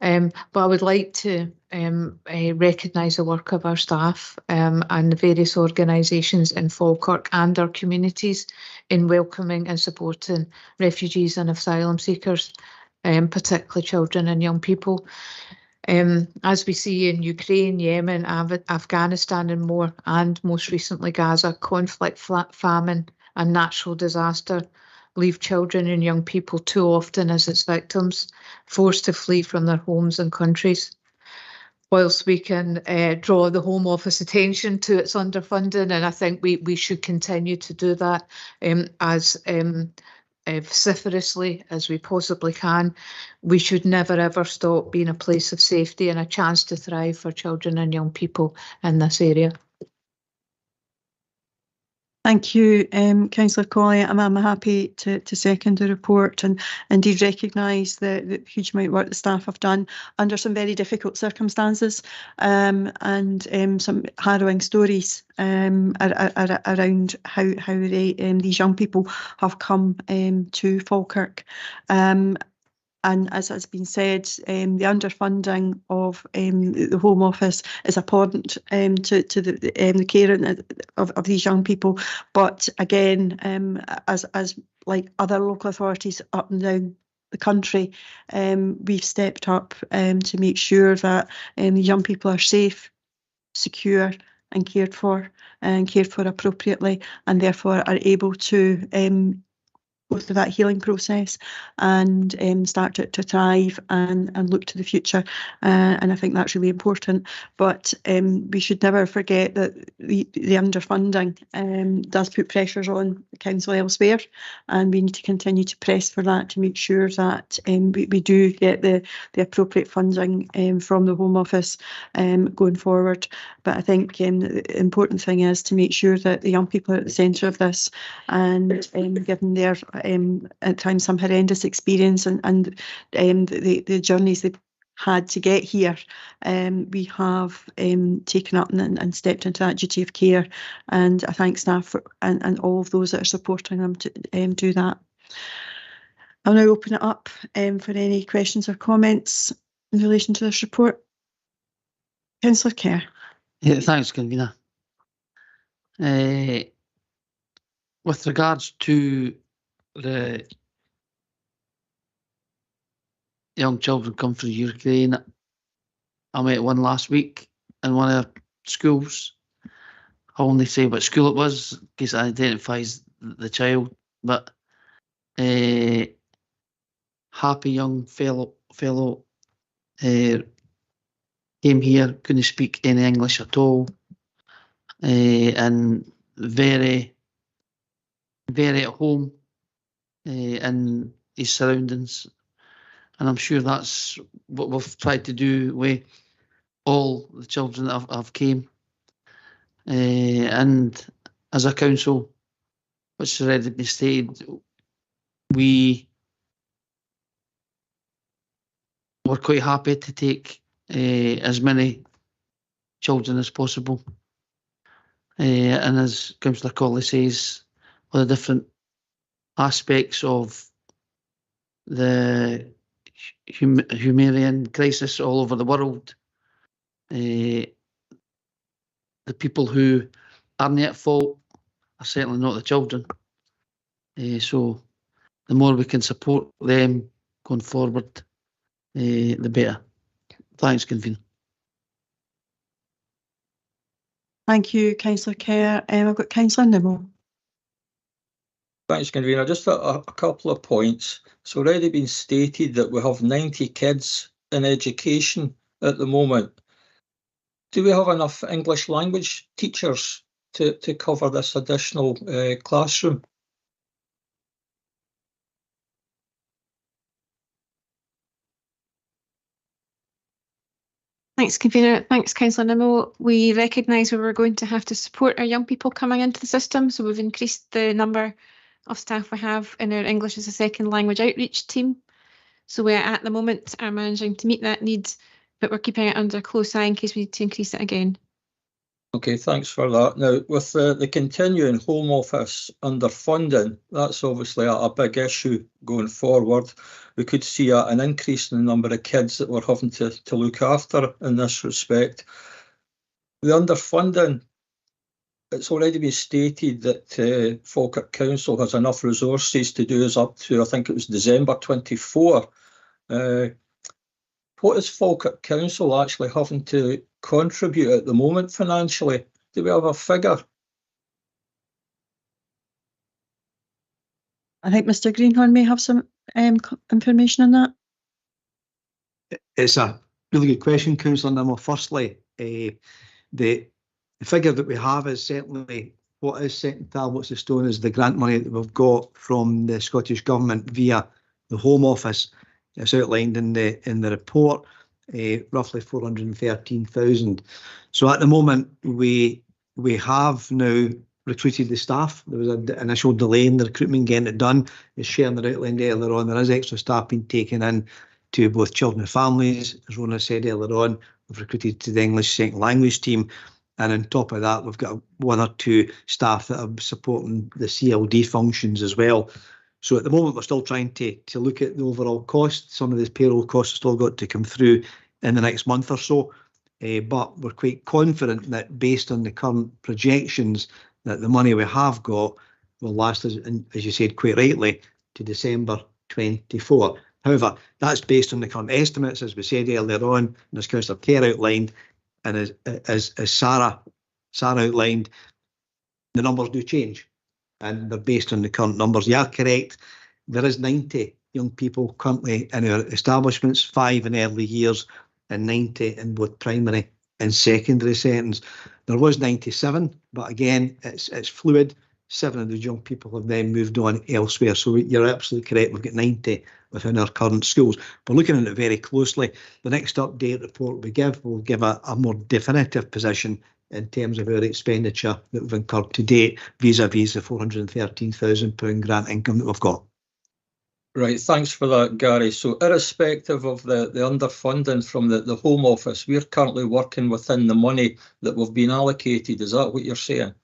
But I would like to recognise the work of our staff and the various organisations in Falkirk and our communities in welcoming and supporting refugees and asylum seekers, particularly children and young people. As we see in Ukraine, Yemen, Afghanistan and more, and most recently Gaza, conflict, famine and natural disaster leave children and young people too often as its victims, forced to flee from their homes and countries. Whilst we can draw the Home Office attention to its underfunding, and I think we should continue to do that as vociferously as we possibly can, we should never ever stop being a place of safety and a chance to thrive for children and young people in this area. Thank you, Councillor Colley. I'm happy to second the report and indeed recognise the huge amount of work the staff have done under some very difficult circumstances and some harrowing stories around how these young people have come to Falkirk. And as has been said, the underfunding of the Home Office is abhorrent to the care of these young people. But again, as like other local authorities up and down the country, we've stepped up to make sure that the young people are safe, secure and cared for appropriately, and therefore are able to go through that healing process and start to thrive and look to the future. And I think that's really important. But we should never forget that the underfunding does put pressures on the council elsewhere, and we need to continue to press for that to make sure that we do get the appropriate funding from the Home Office going forward. But I think the important thing is to make sure that the young people are at the centre of this, and given their at times some horrendous experience and the journeys they've had to get here, we have taken up and stepped into that duty of care, and I thank staff and all of those that are supporting them to do that. I'll now open it up for any questions or comments in relation to this report. Councillor Kerr. Yeah, thanks, Convener. With regards to the young children come from Ukraine, I met one last week in one of our schools. I only say what school it was in case it identifies the child, but happy young fellow came here, couldn't speak any English at all, and very at home in his surroundings, and I'm sure that's what we've tried to do with all the children that have came, and as a council, which has already been stated, we were quite happy to take as many children as possible, and as Councillor Colley says, all the different aspects of the humanitarian crisis all over the world, the people who aren't at fault are certainly not the children. So the more we can support them going forward, the better. Thanks, Convener. Thank you, Councillor Kerr. I've got Councillor Nimmo. Thanks, Convener. Just a couple of points. It's already been stated that we have 90 kids in education at the moment. Do we have enough English language teachers to cover this additional classroom? Thanks, Convener. Thanks, Councillor Nimmo. We recognise we were going to have to support our young people coming into the system, so we've increased the number of staff we have in our English as a second language outreach team. So we at the moment are managing to meet that need, but we're keeping it under close eye in case we need to increase it again. Okay, thanks for that. Now, with the continuing Home Office underfunding, that's obviously a big issue going forward. We could see an increase in the number of kids that we're having to look after in this respect. The underfunding, it's already been stated that Falkirk Council has enough resources to do us up to, I think it was December 24. What is Falkirk Council actually having to contribute at the moment financially? Do we have a figure? I think Mr. Greenhorn may have some information on that. It's a really good question, Councillor Nimmo. Firstly, the figure that we have is certainly what is set in tablets of stone is the grant money that we've got from the Scottish Government via the Home Office. It's outlined in the report, roughly 413,000. So at the moment, we have now recruited the staff. There was an initial delay in the recruitment getting it done. As Sharon outlined earlier on, there is extra staff being taken in to both children and families. As Rona said earlier on, we've recruited to the English second language team. And on top of that, we've got 1 or 2 staff that are supporting the CLD functions as well. So at the moment, we're still trying to look at the overall cost. Some of these payroll costs have still got to come through in the next month or so. But we're quite confident that based on the current projections, that the money we have got will last us, as you said quite rightly, to December 24. However, that's based on the current estimates, as we said earlier on, and as Councillor Kerr outlined, and as Sarah outlined, the numbers do change, and they're based on the current numbers. You are correct. There is 90 young people currently in our establishments, 5 in early years and 90 in both primary and secondary settings. There was 97, but again, it's fluid. 7 of those young people have then moved on elsewhere. So you're absolutely correct. We've got 90 within our current schools. We're looking at it very closely. The next update report we give will give a more definitive position in terms of our expenditure that we've incurred to date vis-a-vis the £413,000 grant income that we've got. Right, thanks for that, Gary. So irrespective of the underfunding from the Home Office, we're currently working within the money that we've been allocated. Is that what you're saying?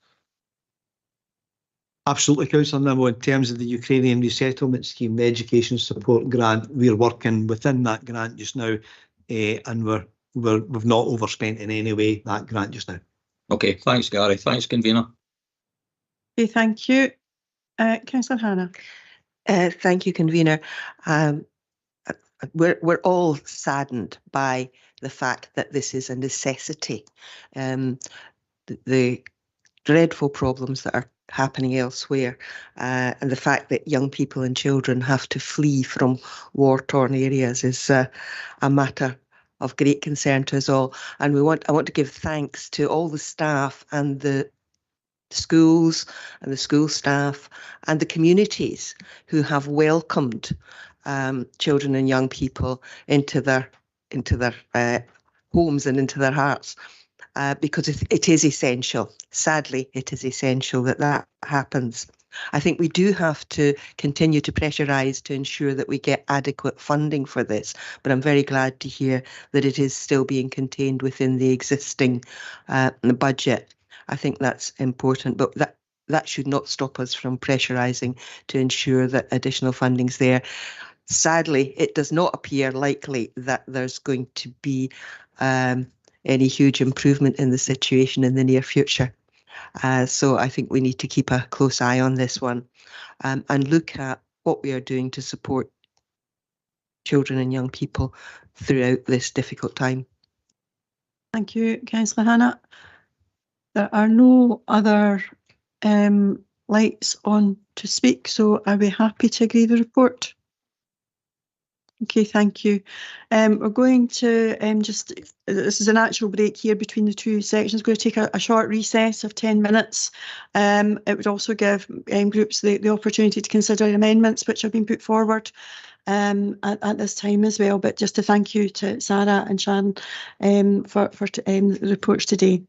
Absolutely, Councillor Nimmo. In terms of the Ukrainian Resettlement Scheme, the Education Support Grant, we're working within that grant just now, and we've not overspent in any way that grant just now. Okay, thanks, Gary. Thanks, Convener. Okay, thank you. Councillor Hannah. Thank you, Convener. We're all saddened by the fact that this is a necessity. The dreadful problems that are happening elsewhere, and the fact that young people and children have to flee from war-torn areas is a matter of great concern to us all. And I want to give thanks to all the staff and the schools and the school staff and the communities who have welcomed children and young people into their homes and into their hearts. Because it is essential. Sadly, it is essential that happens. I think we do have to continue to pressurise to ensure that we get adequate funding for this, but I'm very glad to hear that it is still being contained within the existing budget. I think that's important, but that should not stop us from pressurising to ensure that additional funding's there. Sadly, it does not appear likely that there's going to be any huge improvement in the situation in the near future. So I think we need to keep a close eye on this one and look at what we are doing to support children and young people throughout this difficult time. Thank you, Councillor Hannah. There are no other lights on to speak, so are we happy to agree the report? Okay, thank you. We're going to this is an actual break here between the two sections. We're going to take a short recess of 10 minutes. It would also give groups the opportunity to consider amendments which have been put forward at this time as well. But just to thank you to Sarah and Sharon for the reports today.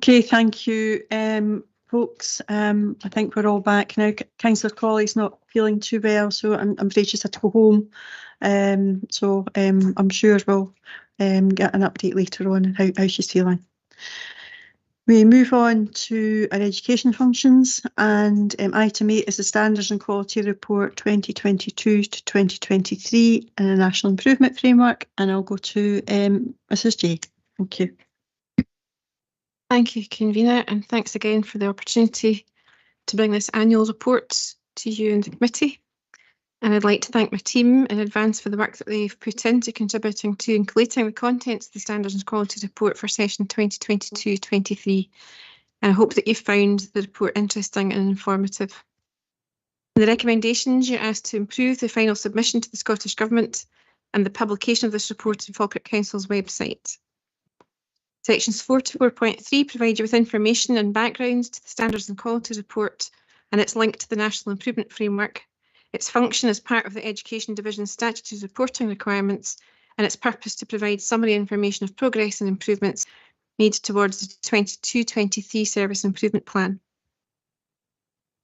Okay, thank you, folks. I think we're all back now. Councillor Colley's not feeling too well, so I'm afraid she's had to go home. So I'm sure we'll get an update later on how she's feeling. We move on to our education functions, and item 8 is the Standards and Quality Report 2022 to 2023 in a National Improvement Framework, and I'll go to Mrs. Jay. Thank you. Thank you, Convener, and thanks again for the opportunity to bring this annual report to you and the committee. And I'd like to thank my team in advance for the work that they've put into contributing to and collating the contents of the Standards and Quality Report for session 2022-23. And I hope that you found the report interesting and informative. In the recommendations, you're asked to improve the final submission to the Scottish Government and the publication of this report on Falkirk Council's website. Sections 4 to 4.3 provide you with information and background to the Standards and Quality Report and its link to the National Improvement Framework, its function as part of the Education Division's statutory reporting requirements, and its purpose to provide summary information of progress and improvements made towards the 22-23 Service Improvement Plan.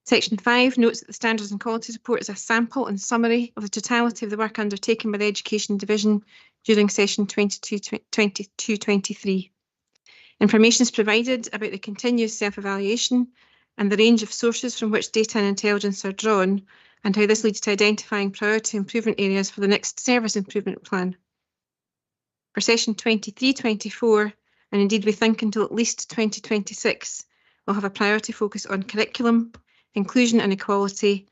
Section 5 notes that the Standards and Quality Report is a sample and summary of the totality of the work undertaken by the Education Division during session 22-23. Information is provided about the continuous self-evaluation and the range of sources from which data and intelligence are drawn, and how this leads to identifying priority improvement areas for the next Service Improvement Plan. For session 23-24, and indeed we think until at least 2026, we'll have a priority focus on curriculum, inclusion and equality,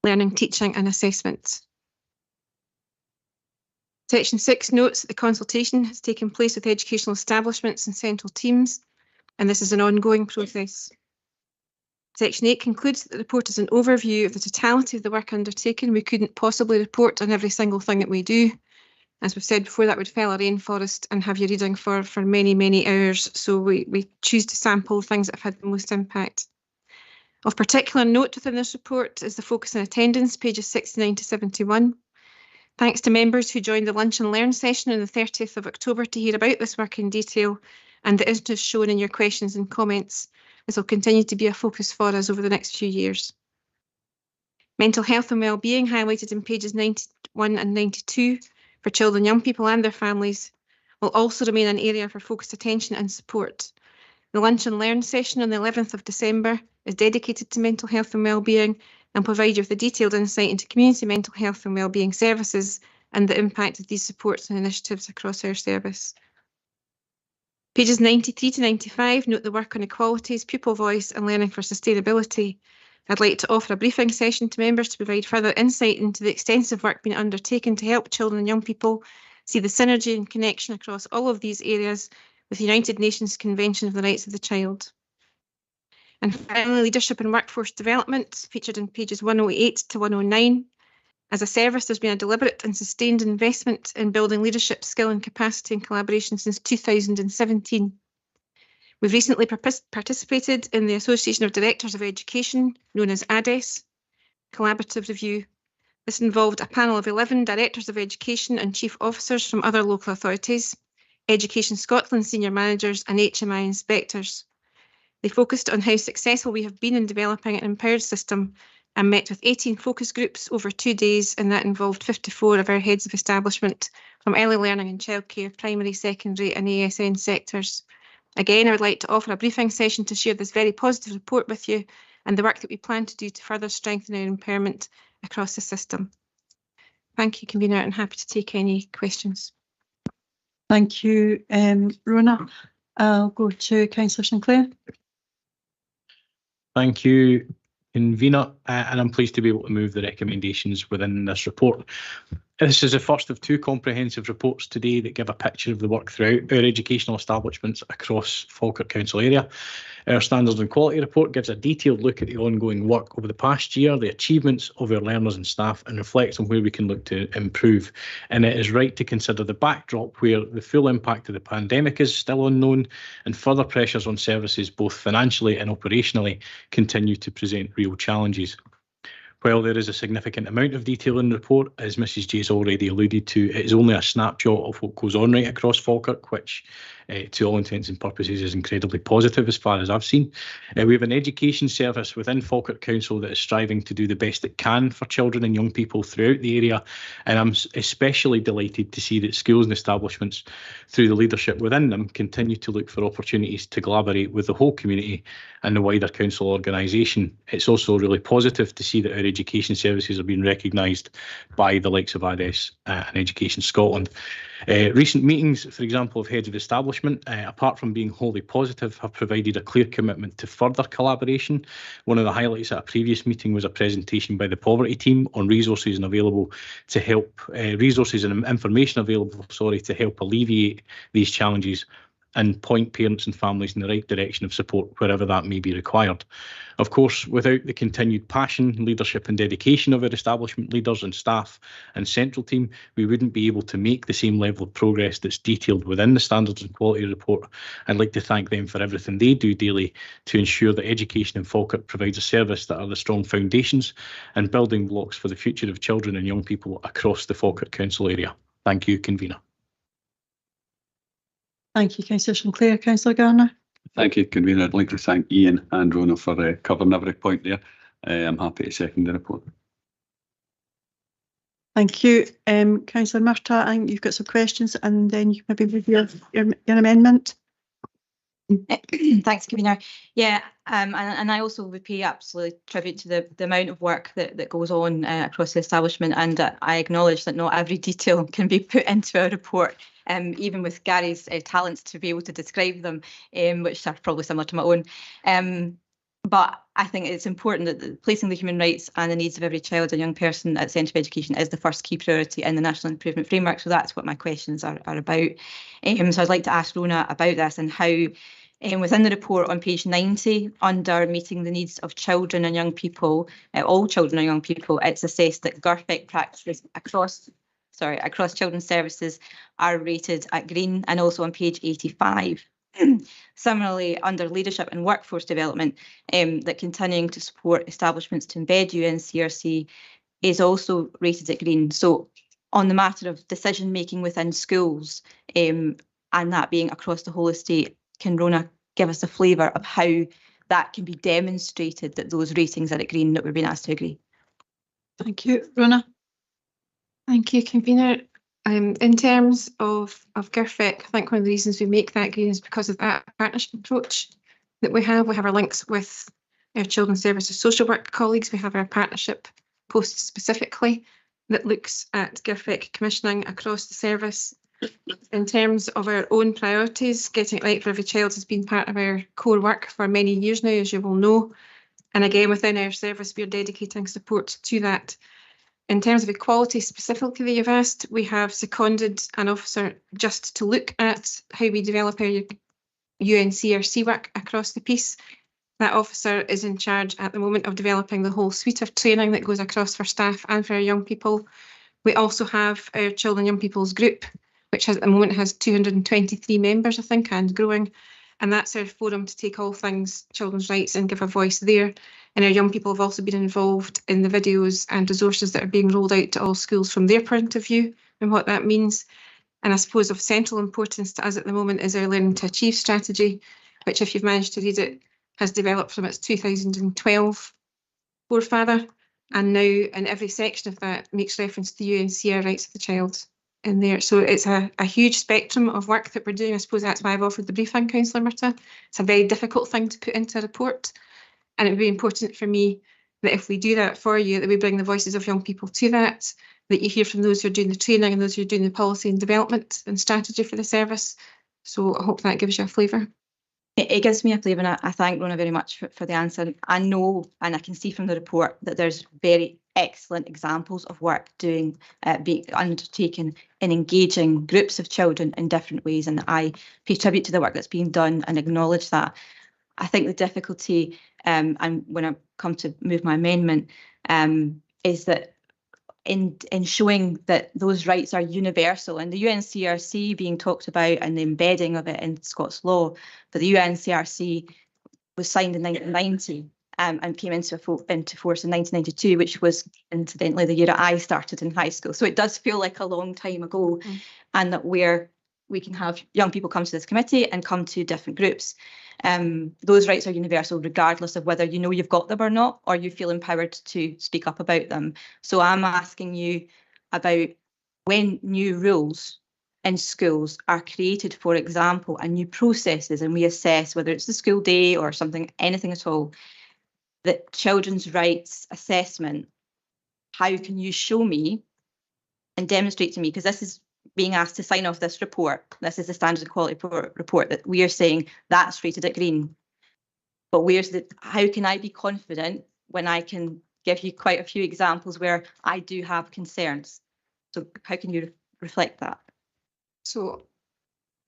learning, teaching and assessment. Section 6 notes that the consultation has taken place with educational establishments and central teams, and this is an ongoing process. Section 8 concludes that the report is an overview of the totality of the work undertaken. We couldn't possibly report on every single thing that we do. As we've said before, that would fell a rainforest and have you reading for many, many hours. So we choose to sample things that have had the most impact. Of particular note within this report is the focus on attendance, pages 69 to 71. Thanks to members who joined the Lunch and Learn session on the 30th of October to hear about this work in detail and the interest shown in your questions and comments. This will continue to be a focus for us over the next few years. Mental health and wellbeing, highlighted in pages 91 and 92 for children, young people and their families, will also remain an area for focused attention and support. The Lunch and Learn session on the 11th of December is dedicated to mental health and wellbeing and provide you with a detailed insight into community mental health and wellbeing services and the impact of these supports and initiatives across our service. Pages 93 to 95 note the work on equalities, pupil voice and learning for sustainability. I'd like to offer a briefing session to members to provide further insight into the extensive work being undertaken to help children and young people see the synergy and connection across all of these areas with the United Nations Convention of the Rights of the Child. And finally, leadership and workforce development, featured in pages 108 to 109. As a service, there's been a deliberate and sustained investment in building leadership, skill and capacity and collaboration since 2017. We've recently participated in the Association of Directors of Education, known as ADES, collaborative review. This involved a panel of 11 Directors of Education and Chief Officers from other local authorities, Education Scotland senior managers and HMI inspectors. They focused on how successful we have been in developing an empowered system and met with 18 focus groups over 2 days, and that involved 54 of our heads of establishment from early learning and childcare, primary, secondary and ASN sectors. Again, I would like to offer a briefing session to share this very positive report with you and the work that we plan to do to further strengthen our empowerment across the system. Thank you, Convener, and happy to take any questions. Thank you, Rona. I'll go to Councillor Sinclair. Thank you, Convener, and I'm pleased to be able to move the recommendations within this report. This is the first of 2 comprehensive reports today that give a picture of the work throughout our educational establishments across Falkirk Council area. Our Standards and Quality Report gives a detailed look at the ongoing work over the past year, the achievements of our learners and staff, and reflects on where we can look to improve. And it is right to consider the backdrop where the full impact of the pandemic is still unknown and further pressures on services both financially and operationally continue to present real challenges. While there is a significant amount of detail in the report, as Mrs Jay's already alluded to, it is only a snapshot of what goes on right across Falkirk, which to all intents and purposes is incredibly positive as far as I've seen. We have an education service within Falkirk Council that is striving to do the best it can for children and young people throughout the area, and I'm especially delighted to see that schools and establishments, through the leadership within them, continue to look for opportunities to collaborate with the whole community and the wider council organisation. It's also really positive to see that our education services are being recognised by the likes of ADES and Education Scotland. Recent meetings, for example, of heads of establishment, apart from being wholly positive, have provided a clear commitment to further collaboration. One of the highlights at a previous meeting was a presentation by the poverty team on resources and information available, to help alleviate these challenges and point parents and families in the right direction of support wherever that may be required. Of course, without the continued passion, leadership and dedication of our establishment leaders and staff and central team, we wouldn't be able to make the same level of progress that's detailed within the Standards and Quality Report. I'd like to thank them for everything they do daily to ensure that education in Falkirk provides a service that are the strong foundations and building blocks for the future of children and young people across the Falkirk Council area. Thank you, Convener. Thank you, Councillor Sinclair. Councillor Garner. Thank you, Convener. I'd like to thank Ian and Rona for covering every point there. I'm happy to second the report. Thank you. Councillor Murtagh, I think you've got some questions, and then you can maybe move your amendment. Thanks, Convener. Yeah, and I also would pay absolutely tribute to the amount of work that goes on across the establishment, and I acknowledge that not every detail can be put into a report, even with Gary's talents to be able to describe them, which are probably similar to my own. But I think it's important that placing the human rights and the needs of every child and young person at the centre of education is the first key priority in the National Improvement Framework. So that's what my questions are about. So I'd like to ask Rona about this and how, within the report on page 90, under meeting the needs of children and young people, all children and young people, it's assessed that GIRFEC practices across children's services are rated at green, and also on page 85. Similarly, under leadership and workforce development, that continuing to support establishments to embed UNCRC is also rated at green. So on the matter of decision making within schools, and that being across the whole estate, can Rona give us a flavour of how that can be demonstrated that those ratings are at green that we're being asked to agree? Thank you. Rona. Thank you, Convener. In terms of GIRFEC, I think one of the reasons we make that green is because of that partnership approach that we have. We have our links with our Children's Services social work colleagues. We have our partnership post specifically that looks at GIRFEC commissioning across the service. In terms of our own priorities, getting it right for every child has been part of our core work for many years now, as you will know. And again, within our service, we are dedicating support to that. In terms of equality specifically that you've asked, we have seconded an officer just to look at how we develop our UNCRC work across the piece. That officer is in charge at the moment of developing the whole suite of training that goes across for staff and for our young people. We also have our Children and Young People's Group, which at the moment has 223 members, I think, and growing. And that's our forum to take all things children's rights and give a voice there. And our young people have also been involved in the videos and resources that are being rolled out to all schools from their point of view and what that means. And I suppose of central importance to us at the moment is our Learning to Achieve strategy, which, if you've managed to read it, has developed from its 2012 forefather. And now in every section of that makes reference to the UNCR rights of the child in there. So it's a huge spectrum of work that we're doing. I suppose that's why I've offered the briefing, Councillor Murtagh. It's a very difficult thing to put into a report. And it would be important for me that if we do that for you, that we bring the voices of young people to that you hear from those who are doing the training and those who are doing the policy and development and strategy for the service. So I hope that gives you a flavour. It gives me a flavour, and I thank Rona very much for the answer. I know, and I can see from the report, that there's very excellent examples of work being undertaken in engaging groups of children in different ways, and I pay tribute to the work that's being done and acknowledge that. I think the difficulty, and when I come to move my amendment, is that in showing that those rights are universal, and the UNCRC being talked about and the embedding of it in Scots law, but the UNCRC was signed in 1990 and came into force in 1992, which was incidentally the year that I started in high school. So it does feel like a long time ago, and that we're we can have young people come to this committee and come to different groups. Those rights are universal regardless of whether you know you've got them or not, or you feel empowered to speak up about them. So I'm asking you about when new rules in schools are created, for example, and new processes, and we assess whether it's the school day or something, anything at all, that children's rights assessment, how can you show me and demonstrate to me, because this is being asked to sign off this report. This is the standards and quality report that we are saying that's rated at green. But how can I be confident when I can give you quite a few examples where I do have concerns? So how can you reflect that? So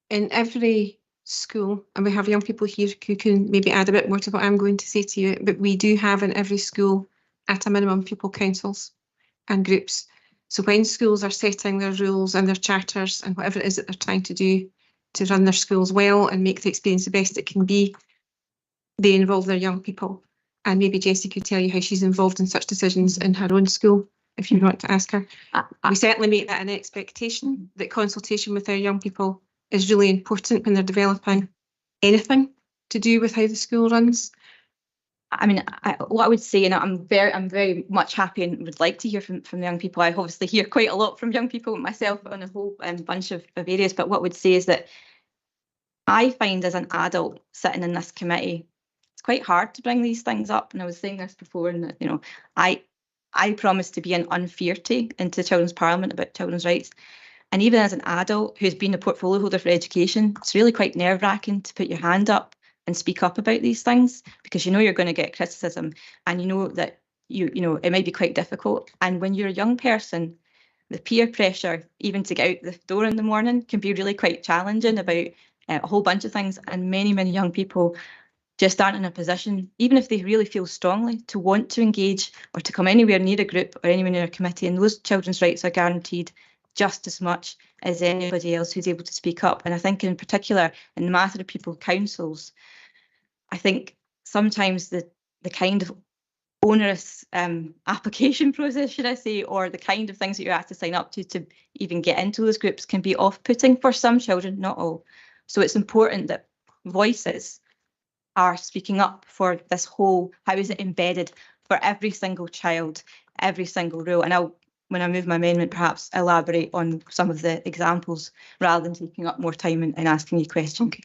in every school, and we have young people here who can maybe add a bit more to what I'm going to say to you, but we do have in every school at a minimum pupil councils and groups. So when schools are setting their rules and their charters and whatever it is that they're trying to do to run their schools well and make the experience the best it can be, they involve their young people. And maybe Jessie could tell you how she's involved in such decisions in her own school, if you want to ask her. We certainly make that an expectation, that consultation with our young people is really important when they're developing anything to do with how the school runs. I mean, what I would say, and I'm very much happy and would like to hear from the young people. I obviously hear quite a lot from young people myself on a whole bunch of areas. But what I would say is that I find as an adult sitting in this committee, it's quite hard to bring these things up. And I was saying this before, and you know, I promised to be an unfeirty into Children's Parliament about children's rights. And even as an adult who's been a portfolio holder for education, it's really quite nerve-wracking to put your hand up and speak up about these things, because you know you're going to get criticism, and you know that you know it might be quite difficult. And when you're a young person, the peer pressure even to get out the door in the morning can be really quite challenging about a whole bunch of things. And many young people just aren't in a position, even if they really feel strongly, to want to engage or to come anywhere near a group or anywhere near a committee. And those children's rights are guaranteed just as much as anybody else who's able to speak up. And I think in particular in the matter of pupil councils, I think sometimes the kind of onerous application process, should I say, or the kind of things that you have to sign up to even get into those groups can be off-putting for some children, not all. So it's important that voices are speaking up for this whole, how is it embedded for every single child, every single rule. And I'll, when I move my amendment, perhaps elaborate on some of the examples rather than taking up more time and asking you questions. Okay.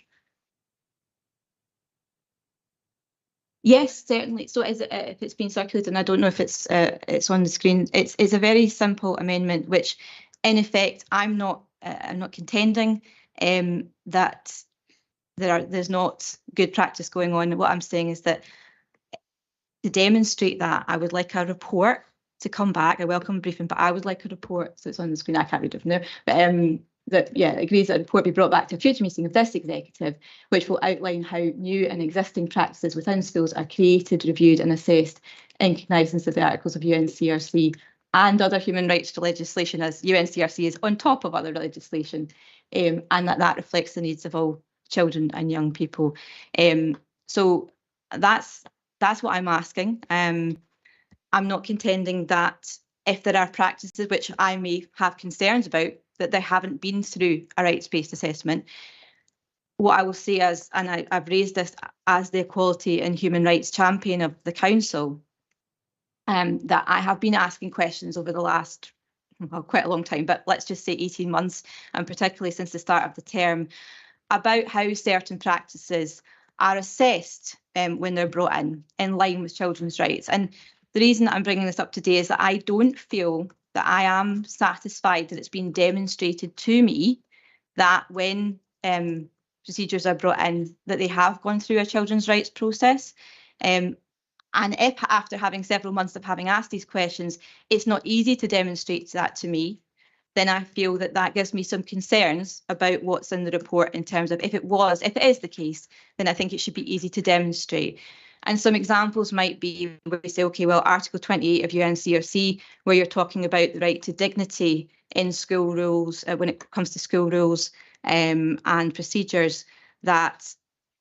Yes, certainly. So is it, if it's been circulated, and I don't know if it's on the screen, it's a very simple amendment, which in effect I'm not contending that there's not good practice going on. What I'm saying is that to demonstrate that, I would like a report to come back. I welcome a briefing, but I would like a report. So it's on the screen. I can't read it from there. But that agrees that a report be brought back to a future meeting of this executive, which will outline how new and existing practices within schools are created, reviewed and assessed in cognisance of the articles of UNCRC and other human rights legislation, as UNCRC is on top of other legislation, and that reflects the needs of all children and young people. So that's what I'm asking. I'm not contending that if there are practices which I may have concerns about, that they haven't been through a rights-based assessment. What I will say is, and I've raised this as the equality and human rights champion of the council, that I have been asking questions over the last, well, quite a long time, but let's just say 18 months, and particularly since the start of the term, about how certain practices are assessed when they're brought in line with children's rights. And the reason that I'm bringing this up today is that I don't feel that I am satisfied that it's been demonstrated to me that when procedures are brought in, that they have gone through a children's rights process. And if after having several months of having asked these questions, it's not easy to demonstrate that to me, then I feel that gives me some concerns about what's in the report in terms of if it is the case, then I think it should be easy to demonstrate. And some examples might be where we say, okay, well, Article 28 of UNCRC, where you're talking about the right to dignity in school rules, when it comes to school rules and procedures, that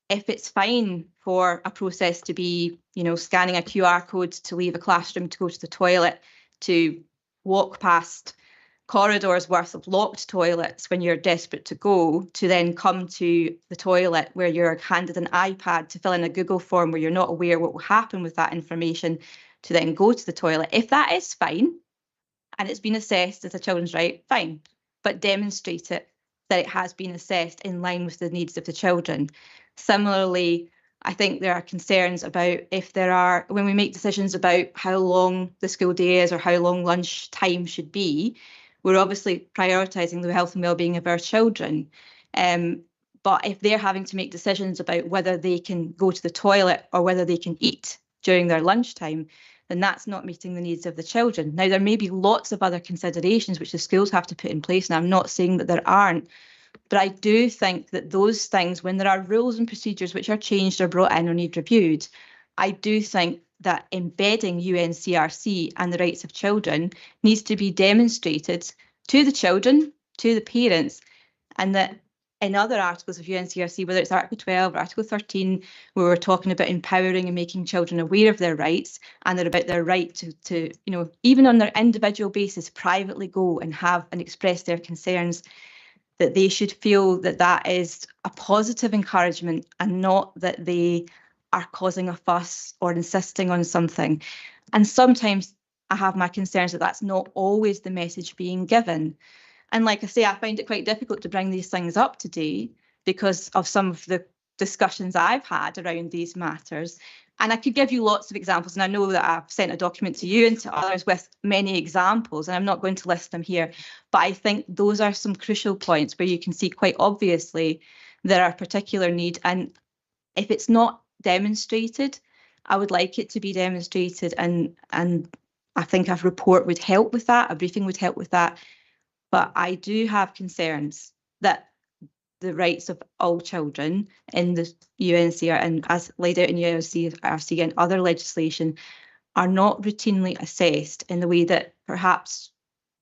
if it's fine for a process to be, scanning a QR code to leave a classroom, to go to the toilet, to walk past corridors worth of locked toilets when you're desperate to go, to then come to the toilet where you're handed an iPad to fill in a Google form where you're not aware what will happen with that information, to then go to the toilet. If that is fine and it's been assessed as a children's right, fine, but demonstrate it that it has been assessed in line with the needs of the children. Similarly, I think there are concerns about when we make decisions about how long the school day is or how long lunch time should be, we're obviously prioritising the health and well-being of our children. But if they're having to make decisions about whether they can go to the toilet or whether they can eat during their lunchtime, then that's not meeting the needs of the children. Now, there may be lots of other considerations which the schools have to put in place, and I'm not saying that there aren't, but I do think that those things, when there are rules and procedures which are changed or brought in or need reviewed, I do think that embedding UNCRC and the rights of children needs to be demonstrated to the children, to the parents, and that in other articles of UNCRC, whether it's Article 12 or Article 13, where we're talking about empowering and making children aware of their rights, and they're about their right to even on their individual basis, privately go and have and express their concerns, that they should feel that that is a positive encouragement and not that they are causing a fuss or insisting on something. And sometimes I have my concerns that that's not always the message being given. And like I say, I find it quite difficult to bring these things up today because of some of the discussions I've had around these matters. And I could give you lots of examples, and I know that I've sent a document to you and to others with many examples, and I'm not going to list them here, but I think those are some crucial points where you can see quite obviously there are particular need. And if it's not demonstrated, I would like it to be demonstrated, and I think a report would help with that, a briefing would help with that. But I do have concerns that the rights of all children in the UNCR and as laid out in UNCRC and other legislation are not routinely assessed in the way that perhaps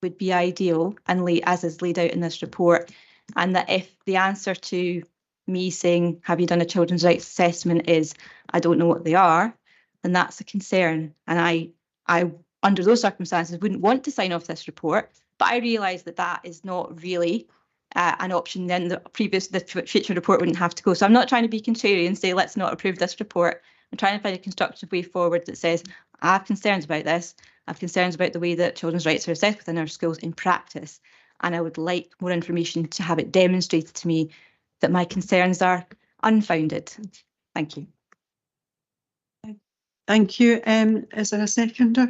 would be ideal and as is laid out in this report. And that if the answer to me saying, have you done a children's rights assessment is, I don't know what they are, then that's a concern. And I under those circumstances, wouldn't want to sign off this report, but I realise that that is not really an option. Then the future report wouldn't have to go. So I'm not trying to be contrarian and say, let's not approve this report. I'm trying to find a constructive way forward that says, I have concerns about this. I have concerns about the way that children's rights are assessed within our schools in practice. And I would like more information to have it demonstrated to me that my concerns are unfounded. Thank you. Thank you. Is there a seconder?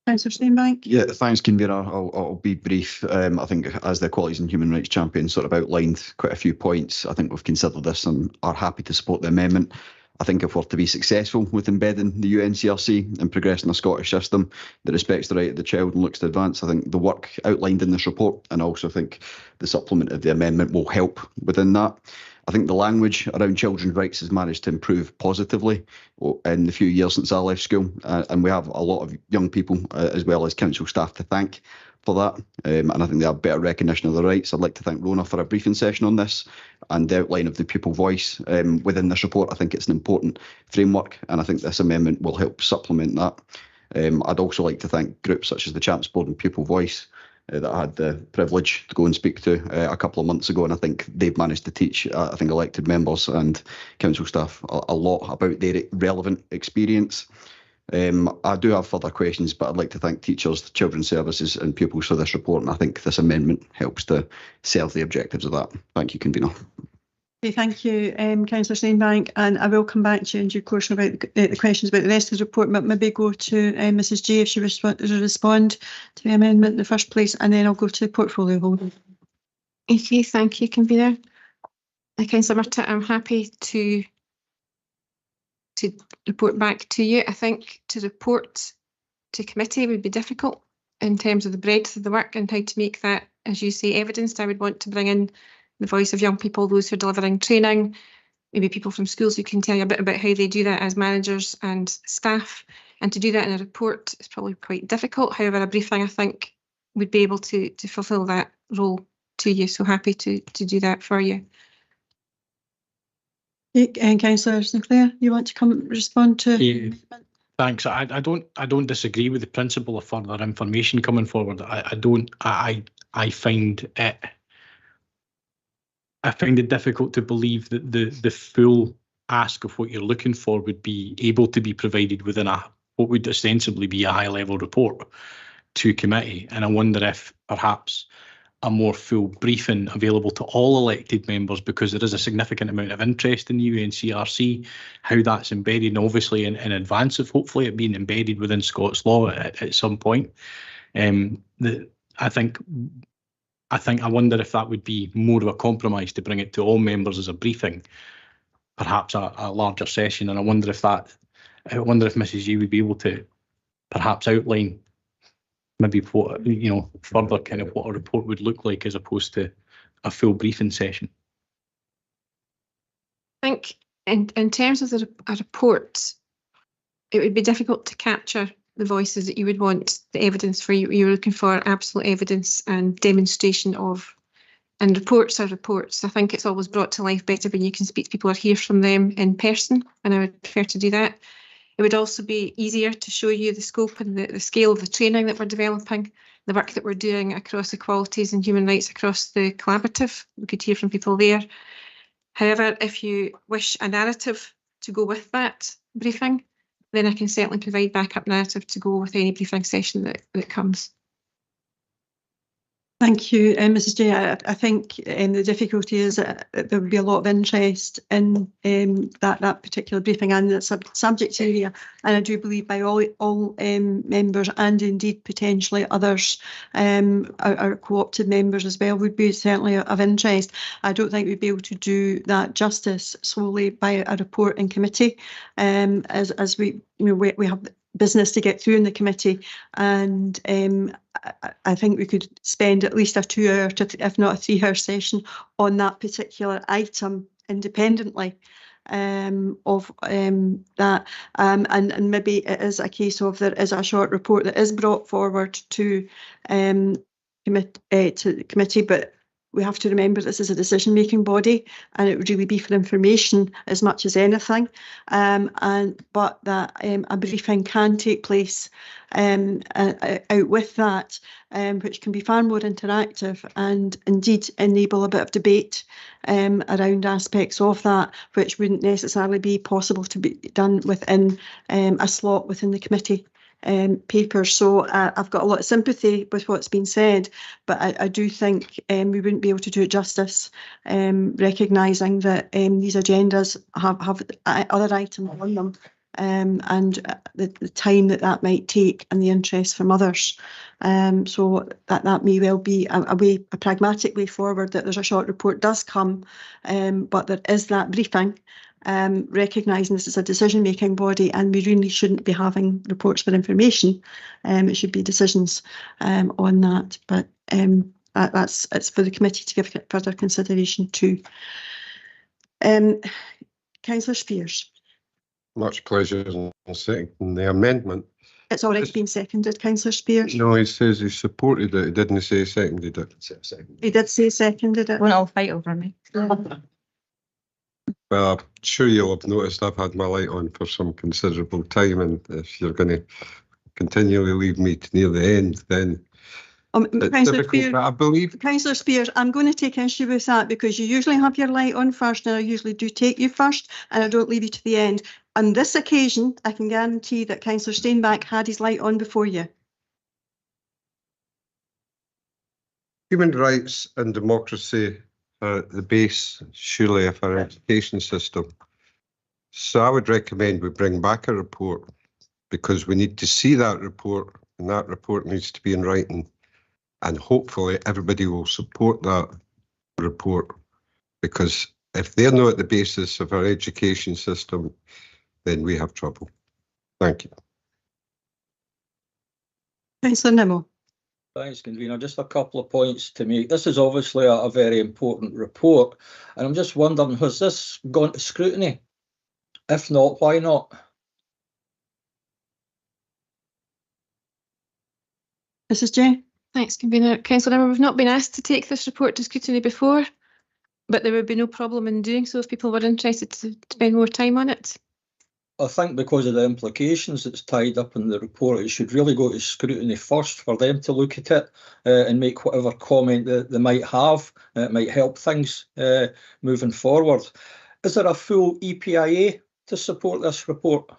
Councillor Steenbank? Yeah, thanks, convener. I'll be brief. I think as the Equalities and Human Rights Champion sort of outlined quite a few points, I think we've considered this and are happy to support the amendment. I think if we're to be successful with embedding the UNCRC and progressing a Scottish system that respects the right of the child and looks to advance, I think the work outlined in this report, and I also think the supplement of the amendment will help within that. I think the language around children's rights has managed to improve positively in the few years since I left school, and we have a lot of young people as well as council staff to thank for that, and I think they have better recognition of their rights. I'd like to thank Rona for a briefing session on this and the outline of the pupil voice within this report. I think it's an important framework, and I think this amendment will help supplement that. I'd also like to thank groups such as the Champs Board and Pupil Voice that I had the privilege to go and speak to a couple of months ago, and I think they've managed to teach, I think, elected members and council staff a lot about their relevant experience. I do have further questions, but I'd like to thank teachers, children's services and pupils for this report, and I think this amendment helps to serve the objectives of that. Thank you, convener. Okay, thank you, Councillor Steenbank, and I will come back to you in due course about the questions about the rest of the report, but maybe go to Mrs J if she wishes to respond to the amendment in the first place, and then I'll go to the portfolio holder. Okay, thank you, convener. Councillor Murtagh, I'm happy to report back to you. I think to report to committee would be difficult in terms of the breadth of the work and how to make that, as you say, evidenced. I would want to bring in the voice of young people, those who are delivering training, maybe people from schools who can tell you a bit about how they do that as managers and staff. And to do that in a report is probably quite difficult. However, a briefing, I think, would be able to fulfil that role to you. So happy to do that for you. And Councillor Sinclair, you want to come respond to? Yeah. Thanks. I don't disagree with the principle of further information coming forward. I find it difficult to believe that the full ask of what you're looking for would be able to be provided within what would ostensibly be a high-level report to committee. And I wonder if perhaps a more full briefing available to all elected members, because there is a significant amount of interest in the UNCRC, how that's embedded, and obviously in advance of hopefully it being embedded within Scots law at some point. I wonder if that would be more of a compromise to bring it to all members as a briefing, perhaps a larger session. And I wonder if Mrs. Yee would be able to perhaps outline maybe what, further kind of what a report would look like as opposed to a full briefing session. I think in terms of a report, it would be difficult to capture the voices that you would want, the evidence for. You're looking for absolute evidence and demonstration of, and reports are reports. I think it's always brought to life better when you can speak to people or hear from them in person, and I would prefer to do that. It would also be easier to show you the scope and the scale of the training that we're developing, the work that we're doing across equalities and human rights across the collaborative. We could hear from people there. However, if you wish a narrative to go with that briefing, then I can certainly provide backup narrative to go with any briefing session that comes. Thank you, Mrs. Jay. I think the difficulty is that there would be a lot of interest in that particular briefing and the subject area, and I do believe by all members, and indeed potentially others, our co-opted members as well, would be certainly of interest. I don't think we'd be able to do that justice solely by a report in committee, as we have business to get through in the committee, and I think we could spend at least a 2-hour, if not a 3-hour session on that particular item independently of that, and maybe it is a case of there is a short report that is brought forward to the committee, but we have to remember this is a decision-making body, and it would really be for information as much as anything. But that a briefing can take place out with that, which can be far more interactive and indeed enable a bit of debate around aspects of that, which wouldn't necessarily be possible to be done within a slot within the committee papers. So I've got a lot of sympathy with what's been said, but I do think we wouldn't be able to do it justice, recognising that these agendas have other items on them, and the time that might take and the interest from others. So that may well be a pragmatic way forward, that there's a short report does come, but there is that briefing, recognising this is a decision-making body, and we really shouldn't be having reports for information. It should be decisions on that. But it's for the committee to give further consideration to. Councillor Spears. Much pleasure in seconding the amendment. It's already been seconded, Councillor Spears. No, he says he supported it. He didn't say seconded it. He did say seconded it. Won't all fight over me. Well, I'm sure you'll have noticed I've had my light on for some considerable time, and if you're going to continually leave me to near the end, then Councillor Spears, but I believe. Councillor Spears, I'm going to take issue with that, because you usually have your light on first, and I usually do take you first, and I don't leave you to the end. On this occasion, I can guarantee that Councillor Steinbach had his light on before you. Human rights and democracy are the base, surely, of our education system. So I would recommend we bring back a report, because we need to see that report, and that report needs to be in writing. And hopefully everybody will support that report, because if they're not at the basis of our education system, then we have trouble. Thank you. Councillor Nimmo. Thanks, Convener. Just a couple of points to make. This is obviously a very important report, and I'm just wondering, has this gone to scrutiny? If not, why not? Mrs. Jay. Thanks, Convener. Councillor Nimmo, we've not been asked to take this report to scrutiny before, but there would be no problem in doing so if people were interested to spend more time on it. I think because of the implications that's tied up in the report, it should really go to scrutiny first for them to look at it and make whatever comment that they might have. It might help things moving forward. Is there a full EPIA to support this report?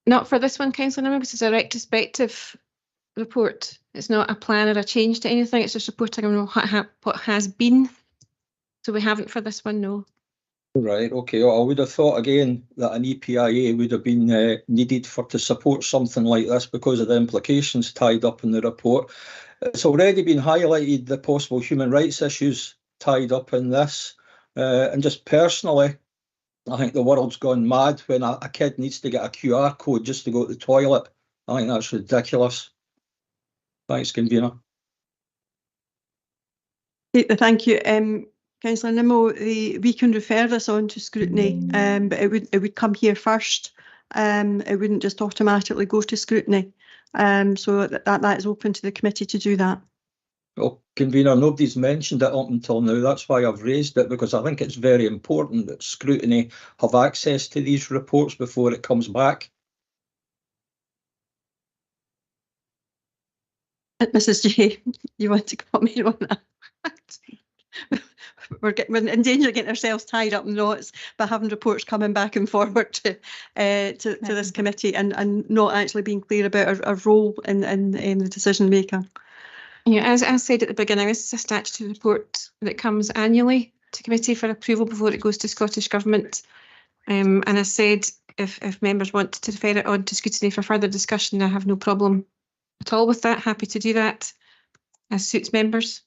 Not for this one, Councillor Nimmo, because it's a retrospective report. It's not a plan or a change to anything. It's just reporting on what has been. So we haven't for this one, no. Right, okay. Well, I would have thought again that an EPIA would have been needed to support something like this because of the implications tied up in the report. It's already been highlighted the possible human rights issues tied up in this. And just personally, I think the world's gone mad when a kid needs to get a QR code just to go to the toilet. I think that's ridiculous. Thanks, convener. Thank you. Councillor Nimmo, we can refer this on to scrutiny, but it would come here first. It wouldn't just automatically go to scrutiny. So that is open to the committee to do that. Well, convener, nobody's mentioned it up until now. That's why I've raised it, because I think it's very important that scrutiny have access to these reports before it comes back. Mrs. J, you want to comment on that? We're in danger of getting ourselves tied up in knots by having reports coming back and forward to this committee and not actually being clear about our role in the decision maker. Yeah, as I said at the beginning, this is a statutory report that comes annually to committee for approval before it goes to Scottish Government. And I said if members want to refer it on to scrutiny for further discussion, I have no problem at all with that. Happy to do that as suits members.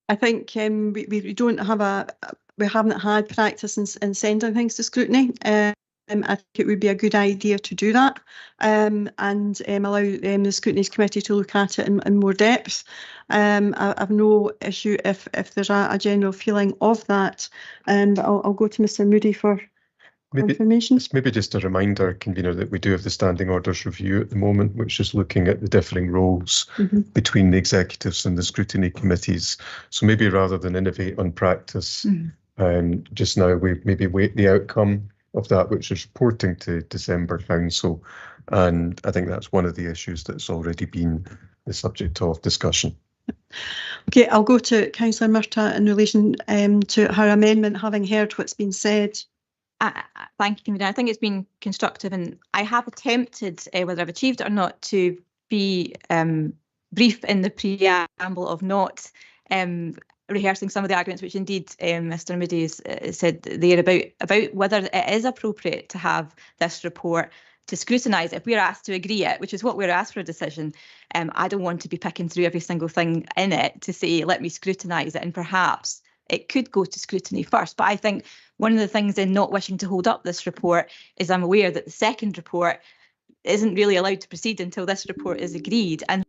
I think we don't have we haven't had practice in sending things to scrutiny. I think it would be a good idea to do that and allow the Scrutiny Committee to look at it in more depth. I have no issue if there's a general feeling of that. But I'll go to Mr Moody for confirmation. It's maybe just a reminder, convener, that we do have the Standing Orders Review at the moment, which is looking at the differing roles between the executives and the scrutiny committees. So maybe rather than innovate on practice, just now we maybe wait the outcome of that, which is reporting to December Council. And I think that's one of the issues that's already been the subject of discussion. Okay, I'll go to Councillor Murtagh in relation to her amendment, having heard what's been said. Thank you, Convener. I think it's been constructive, and I have attempted, whether I've achieved it or not, to be brief in the preamble of not rehearsing some of the arguments which indeed Mr Moody has said there about whether it is appropriate to have this report to scrutinise. If we're asked to agree it, which is what we're asked for a decision, I don't want to be picking through every single thing in it to say, let me scrutinise it, and perhaps it could go to scrutiny first. But I think one of the things in not wishing to hold up this report is I'm aware that the second report isn't really allowed to proceed until this report is agreed. And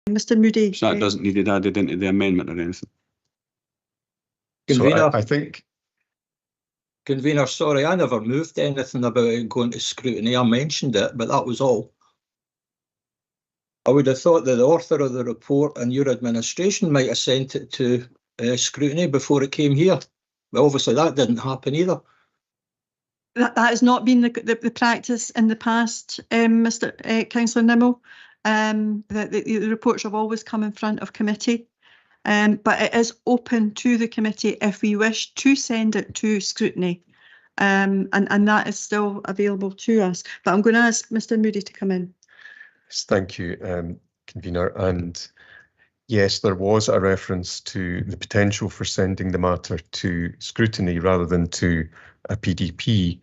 Mr Moody. So that doesn't need it added into the amendment or anything. So Convener, I think, Convener, sorry, I never moved anything about it going to scrutiny. I mentioned it, but that was all. I would have thought that the author of the report and your administration might have sent it to scrutiny before it came here. But obviously that didn't happen either. That has not been the practice in the past, Mr Councillor Nimmo. The reports have always come in front of committee, but it is open to the committee if we wish to send it to scrutiny, and that is still available to us. But I'm going to ask Mr Moody to come in. thank you, Convener. And yes, there was a reference to the potential for sending the matter to scrutiny rather than to a PDP.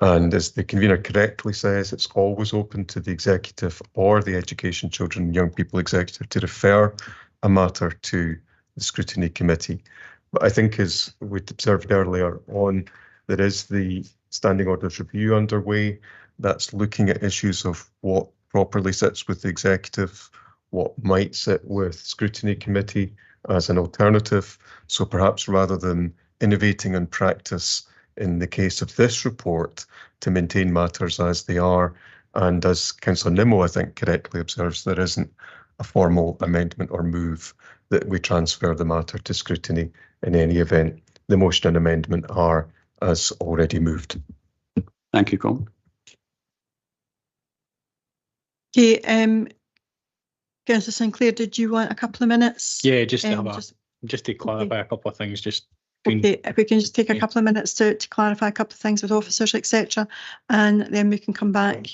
And as the convener correctly says, it's always open to the executive or the Education, Children and Young People Executive to refer a matter to the scrutiny committee. But I think, as we observed earlier on, there is the standing orders review underway that's looking at issues of what properly sits with the executive, what might sit with scrutiny committee as an alternative. So perhaps rather than innovating in practice in the case of this report, to maintain matters as they are, and as Councillor Nimmo, I think, correctly observes, there isn't a formal amendment or move that we transfer the matter to scrutiny in any event. The motion and amendment are as already moved. Thank you, Colin. Okay, Councillor Sinclair, did you want a couple of minutes? Yeah, just to have just to clarify a couple of things. Okay, if we can just take a couple of minutes to clarify a couple of things with officers, etc., and then we can come back.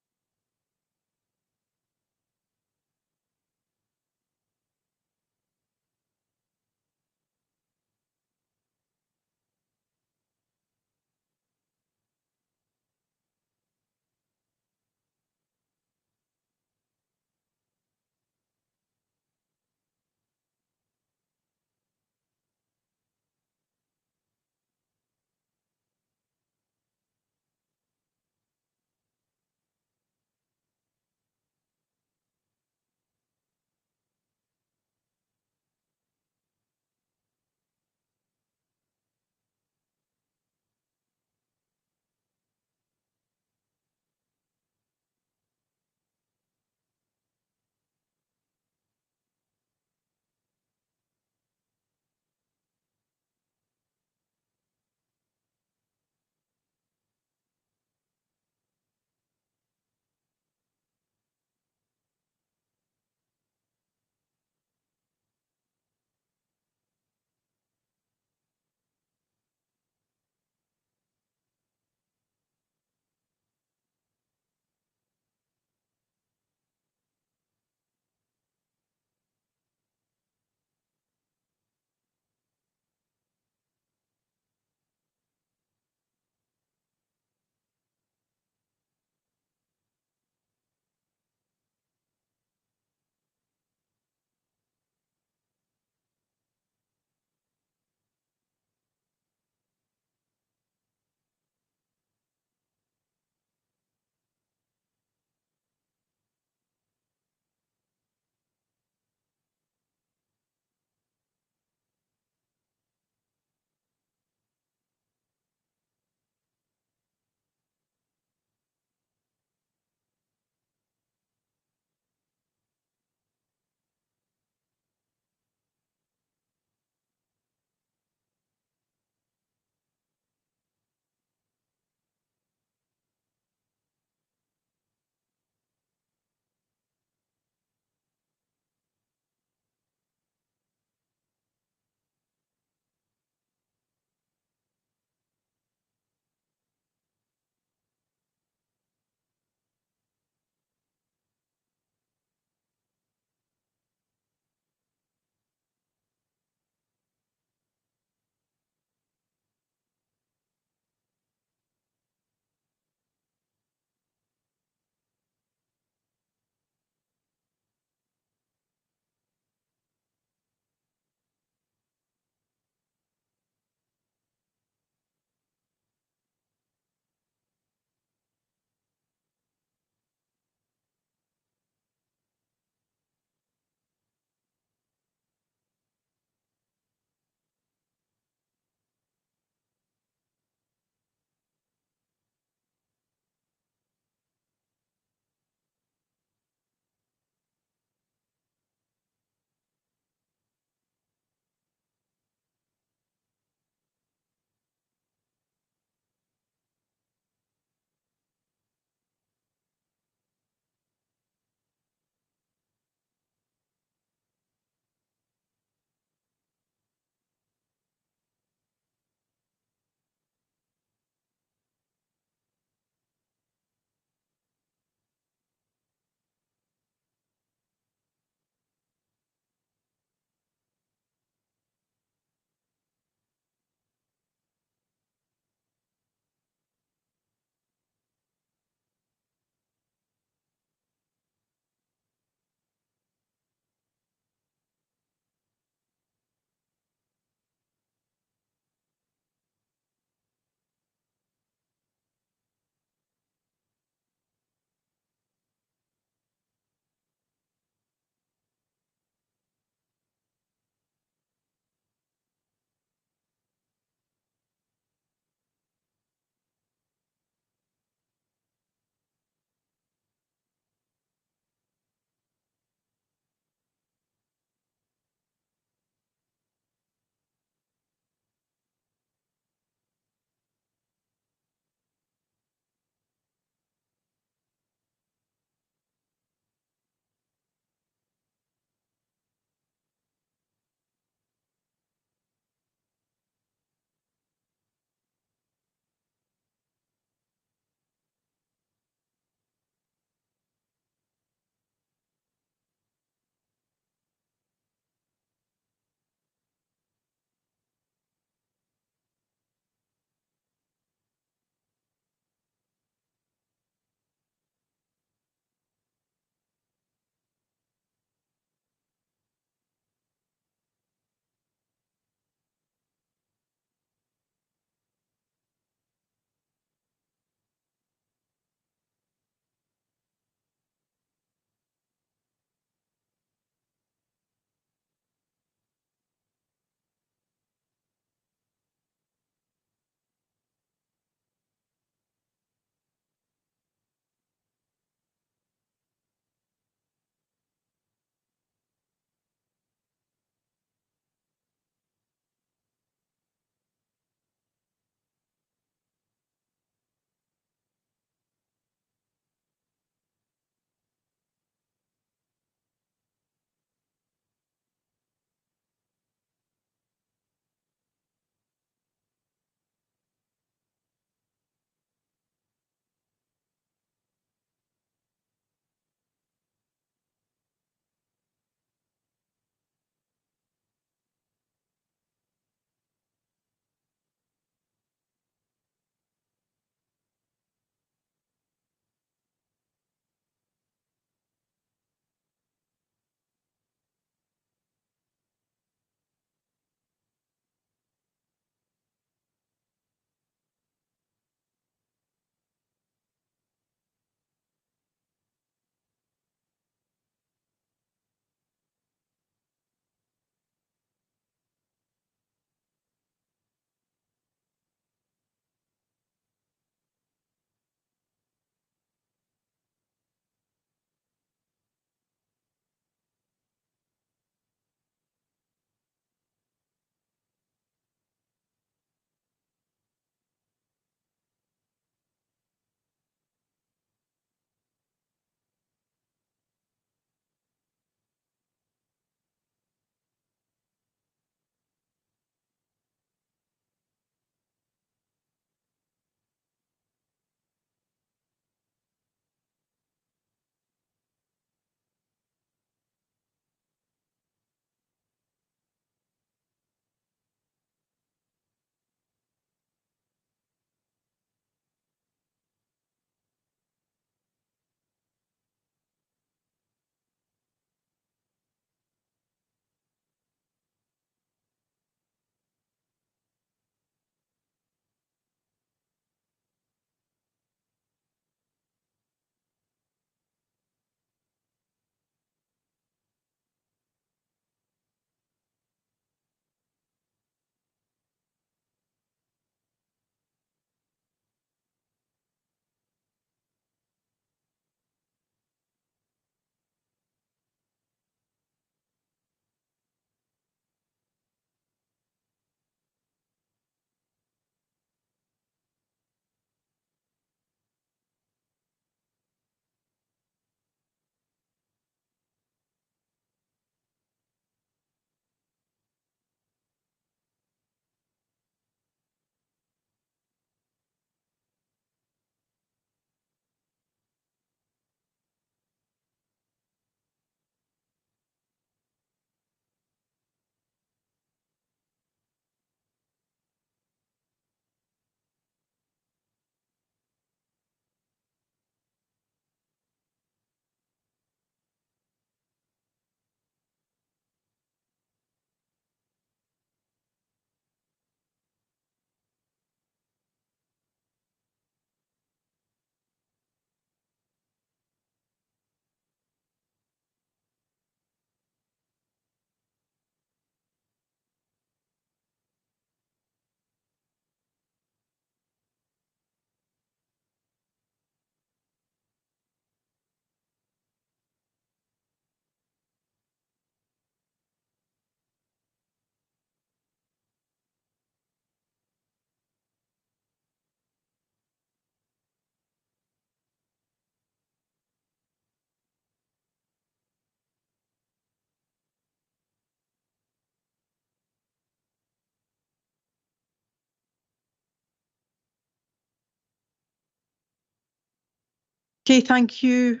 Okay, thank you,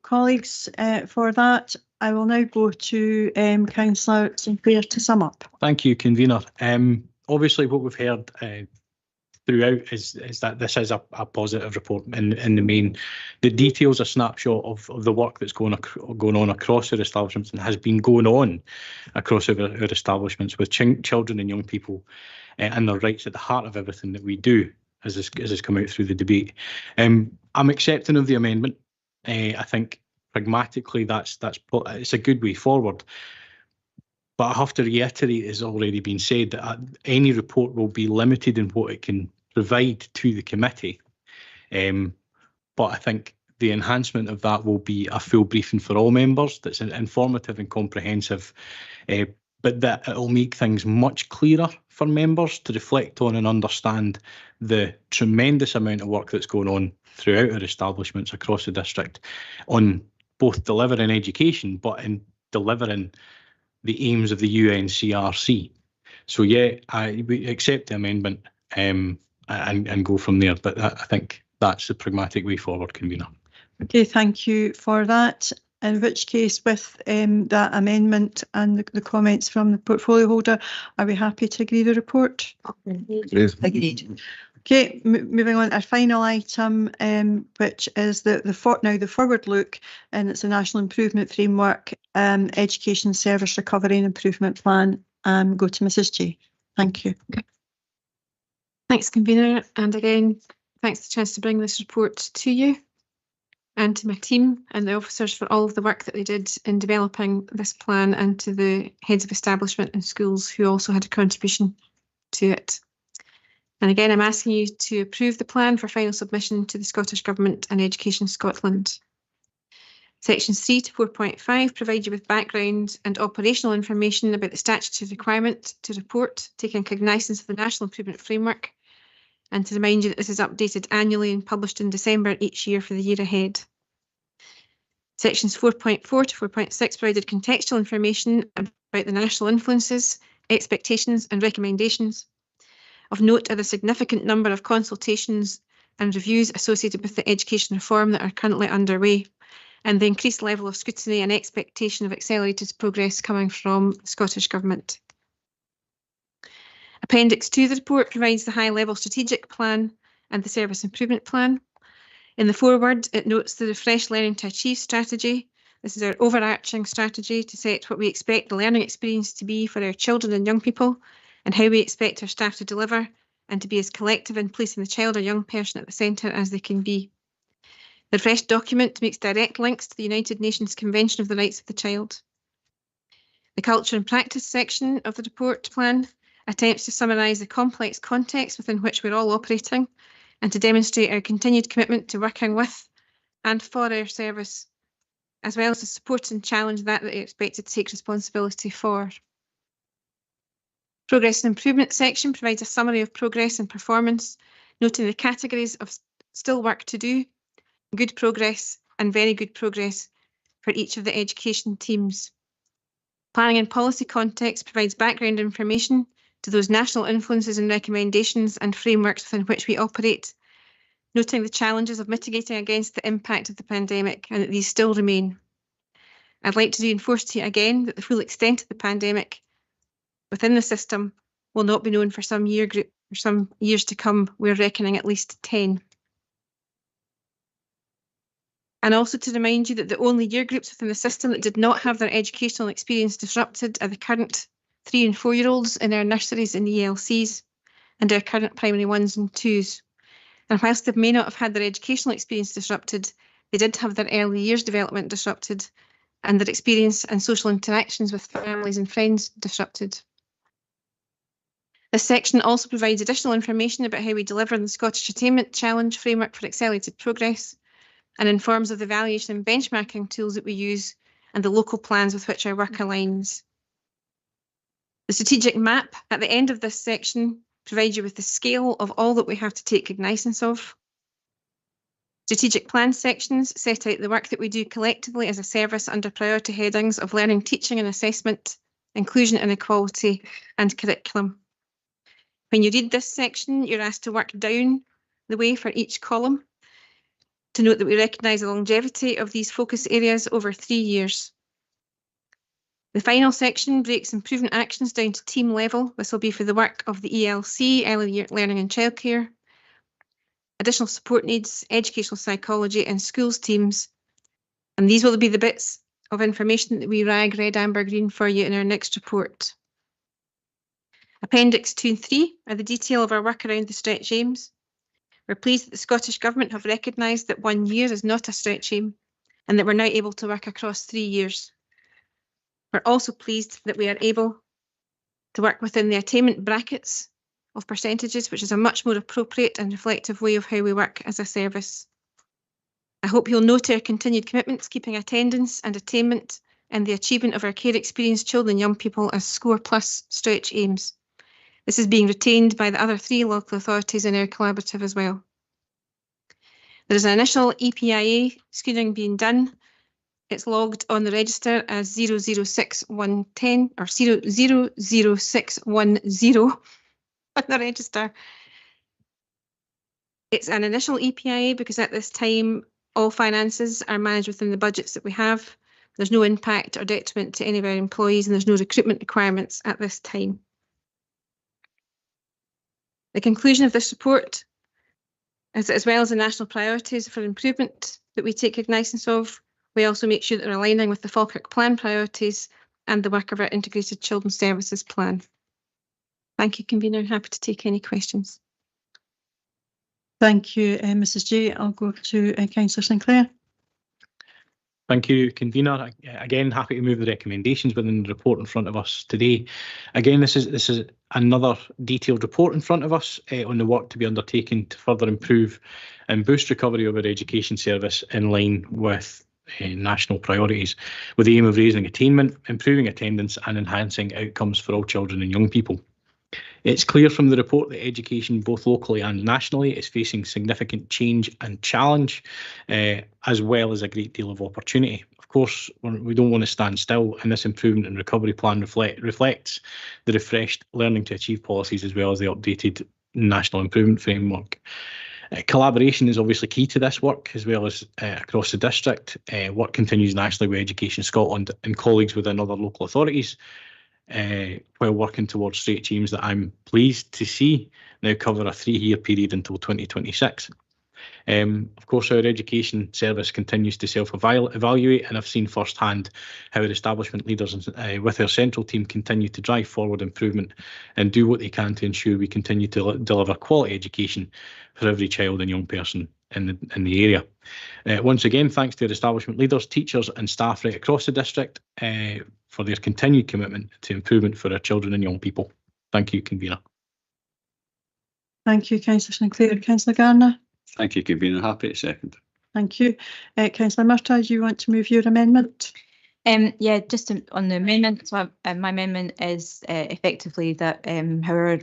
colleagues, for that. I will now go to Councillor Sinclair to sum up. Thank you, convener. Obviously, what we've heard throughout is that this is a positive report in the main. The details a snapshot of the work that's going on across our establishments and has been going on across our establishments with children and young people and their rights at the heart of everything that we do, as has come out through the debate. I'm accepting of the amendment. I think pragmatically it's a good way forward. But I have to reiterate, as already been said, that any report will be limited in what it can provide to the committee. But I think the enhancement of that will be a full briefing for all members that's informative and comprehensive, but that it will make things much clearer for members to reflect on and understand the tremendous amount of work that's going on throughout our establishments across the district on both delivering education, but in delivering the aims of the UNCRC. So yeah, we accept the amendment and go from there. But I think that's the pragmatic way forward, convener. Okay, thank you for that. In which case, with that amendment and the comments from the portfolio holder, are we happy to agree the report? Yes. Agreed. Okay, moving on, our final item, which is the forward look, and it's a National Improvement Framework Education Service Recovery and Improvement Plan. Go to Mrs. G. Thank you. Thanks, convener, and again, thanks for the chance to bring this report to you and to my team and the officers for all of the work that they did in developing this plan, and to the heads of establishment and schools who also had a contribution to it. And again, I'm asking you to approve the plan for final submission to the Scottish Government and Education Scotland. Sections 3 to 4.5 provide you with background and operational information about the statutory requirement to report, taking cognizance of the National Improvement Framework, and to remind you that this is updated annually and published in December each year for the year ahead. Sections 4.4 to 4.6 provided contextual information about the national influences, expectations and recommendations. Of note are the significant number of consultations and reviews associated with the education reform that are currently underway, and the increased level of scrutiny and expectation of accelerated progress coming from the Scottish Government. Appendix 2 of the report provides the high-level strategic plan and the service improvement plan. In the foreword, it notes the Refresh Learning to Achieve strategy. This is our overarching strategy to set what we expect the learning experience to be for our children and young people, and how we expect our staff to deliver and to be as collective in placing the child or young person at the centre as they can be. The Refresh document makes direct links to the United Nations Convention of the Rights of the Child. The Culture and Practice section of the report plan attempts to summarise the complex context within which we're all operating, and to demonstrate our continued commitment to working with and for our service, as well as to support and challenge that they are expected to take responsibility for. Progress and Improvement section provides a summary of progress and performance, noting the categories of still work to do, good progress and very good progress for each of the education teams. Planning and policy context provides background information to those national influences and recommendations and frameworks within which we operate, noting the challenges of mitigating against the impact of the pandemic and that these still remain. I'd like to reinforce to you again that the full extent of the pandemic within the system will not be known for some years to come. We're reckoning at least 10. And also to remind you that the only year groups within the system that did not have their educational experience disrupted are the current 3 and 4-year-olds in our nurseries and ELCs, and our current primary 1s and 2s. And whilst they may not have had their educational experience disrupted, they did have their early years development disrupted, and their experience and social interactions with families and friends disrupted. This section also provides additional information about how we deliver on the Scottish Attainment Challenge Framework for Accelerated Progress, and informs of the evaluation and benchmarking tools that we use and the local plans with which our work aligns. The strategic map at the end of this section provides you with the scale of all that we have to take cognizance of. Strategic plan sections set out the work that we do collectively as a service under priority headings of learning, teaching and assessment, inclusion and equality, and curriculum. When you read this section, you're asked to work down the way for each column. to note that we recognise the longevity of these focus areas over 3 years. The final section breaks improvement actions down to team level. This will be for the work of the ELC, Early Learning and Childcare, additional support needs, educational psychology and schools teams. And these will be the bits of information that we rag red, amber, green for you in our next report. Appendix 2 and 3 are the detail of our work around the stretch aims. We're pleased that the Scottish Government have recognised that 1 year is not a stretch aim and that we're now able to work across 3 years. We're also pleased that we are able to work within the attainment brackets of percentages, which is a much more appropriate and reflective way of how we work as a service. I hope you'll note our continued commitment to keeping attendance and attainment and the achievement of our care experienced children and young people as Score Plus stretch aims. This is being retained by the other 3 local authorities in our collaborative as well. There is an initial EPIA screening being done. It's logged on the register as 006110 or 00610 on the register. It's an initial EPIA because at this time all finances are managed within the budgets that we have. There's no impact or detriment to any of our employees and there's no recruitment requirements at this time. The conclusion of this report, as well as the national priorities for improvement that we take cognizance of, we also make sure that they're aligning with the Falkirk Plan priorities and the work of our Integrated Children's Services Plan. Thank you, Convener. Happy to take any questions. Thank you, Mrs. J. I'll go to Councillor Sinclair. Thank you, Convener. Again, happy to move the recommendations within the report in front of us today. Again, this is another detailed report in front of us on the work to be undertaken to further improve and boost recovery of our education service in line with national priorities, with the aim of raising attainment, improving attendance and enhancing outcomes for all children and young people. It's clear from the report that education, both locally and nationally, is facing significant change and challenge, as well as a great deal of opportunity. Of course, we don't want to stand still, and this improvement and recovery plan reflects the refreshed Learning to Achieve policies as well as the updated National Improvement Framework. Collaboration is obviously key to this work, as well as across the district. Work continues nationally with Education Scotland and colleagues within other local authorities, while working towards stretch aims that I'm pleased to see now cover a 3-year period until 2026. Of course, our education service continues to self-evaluate, and I've seen firsthand how our establishment leaders with our central team continue to drive forward improvement and do what they can to ensure we continue to deliver quality education for every child and young person in the area. Once again, thanks to our establishment leaders, teachers and staff right across the district for their continued commitment to improvement for our children and young people. Thank you, Convener. Thank you, Councillor Sinclair. Councillor Garner. Thank you, Convener. Happy to second. Thank you. Councillor Murtagh, do you want to move your amendment? Yeah, just on the amendment. So my amendment is effectively that, however,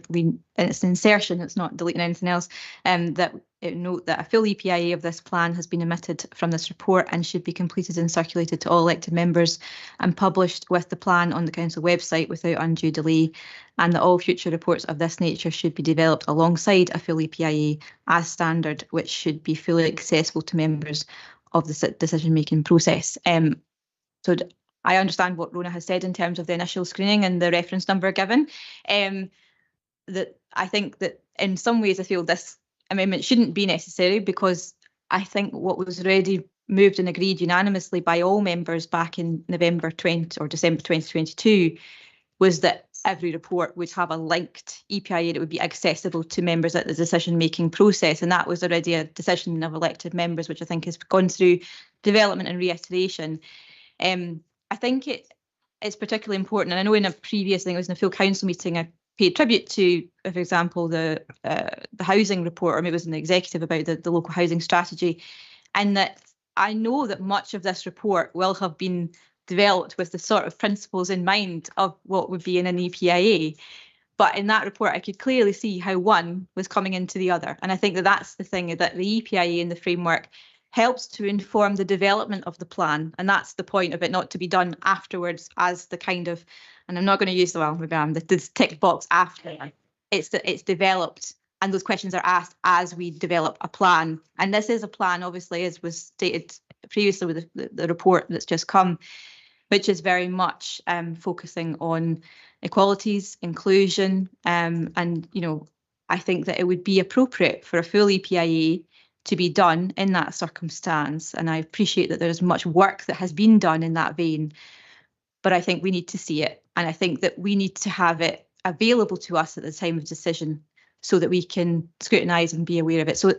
it's an insertion, it's not deleting anything else, that note that a full EPIA of this plan has been omitted from this report and should be completed and circulated to all elected members and published with the plan on the council website without undue delay, and that all future reports of this nature should be developed alongside a full EPIA as standard, which should be fully accessible to members of the decision-making process. So I understand what Rona has said in terms of the initial screening and the reference number given. That I think that in some ways I feel this amendment shouldn't be necessary, because I think what was already moved and agreed unanimously by all members back in November 20 or December 2022 was that every report would have a linked EPIA that would be accessible to members at the decision-making process, and that was already a decision of elected members, which I think has gone through development and reiteration. I think it's particularly important, and I know in a previous thing, it was in a full council meeting, I paid tribute to, for example, the housing report, or maybe it was in the executive about the local housing strategy, and that I know that much of this report will have been developed with the sort of principles in mind of what would be in an EPIA. But in that report, I could clearly see how one was coming into the other. And I think that that's the thing, that the EPIA and the framework helps to inform the development of the plan. And that's the point of it, not to be done afterwards as the kind of, and I'm not going to use the tick box after. It's developed and those questions are asked as we develop a plan. And this is a plan, obviously, as was stated previously with the report that's just come, which is very much focusing on equalities, inclusion, and, you know, I think that it would be appropriate for a full EPIA to be done in that circumstance. And I appreciate that there's much work that has been done in that vein, but I think we need to see it. And I think that we need to have it available to us at the time of decision so that we can scrutinise and be aware of it. So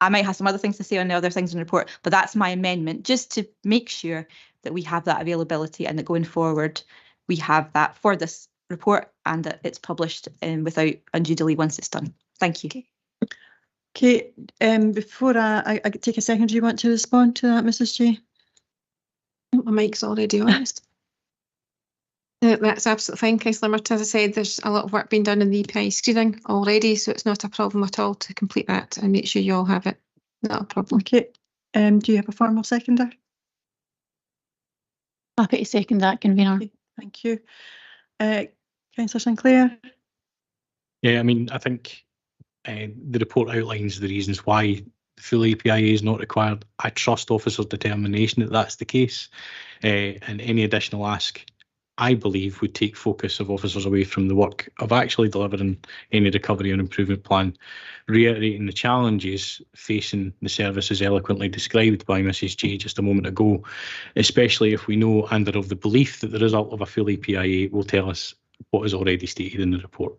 I might have some other things to say on the other things in the report, but that's my amendment, just to make sure that we have that availability and that going forward, we have that for this report and that it's published without undue delay once it's done. Thank you. Okay, before I take a second, do you want to respond to that, Mrs. J? My mic's already on. That's absolutely fine, Councillor Murtaugh. As I said, there's a lot of work being done in the EPI screening already, so it's not a problem at all to complete that and make sure you all have it. Not a problem. Okay, do you have a formal seconder? Happy to second that, convener. Okay, thank you. Councillor Sinclair? Yeah, I mean, I think the report outlines the reasons why the full EPIA is not required. I trust officers' determination that that's the case, and any additional ask, I believe, would take focus of officers away from the work of actually delivering any recovery and improvement plan, reiterating the challenges facing the service as eloquently described by Mrs. J just a moment ago, especially if we know and are of the belief that the result of a full EPIA will tell us what is already stated in the report.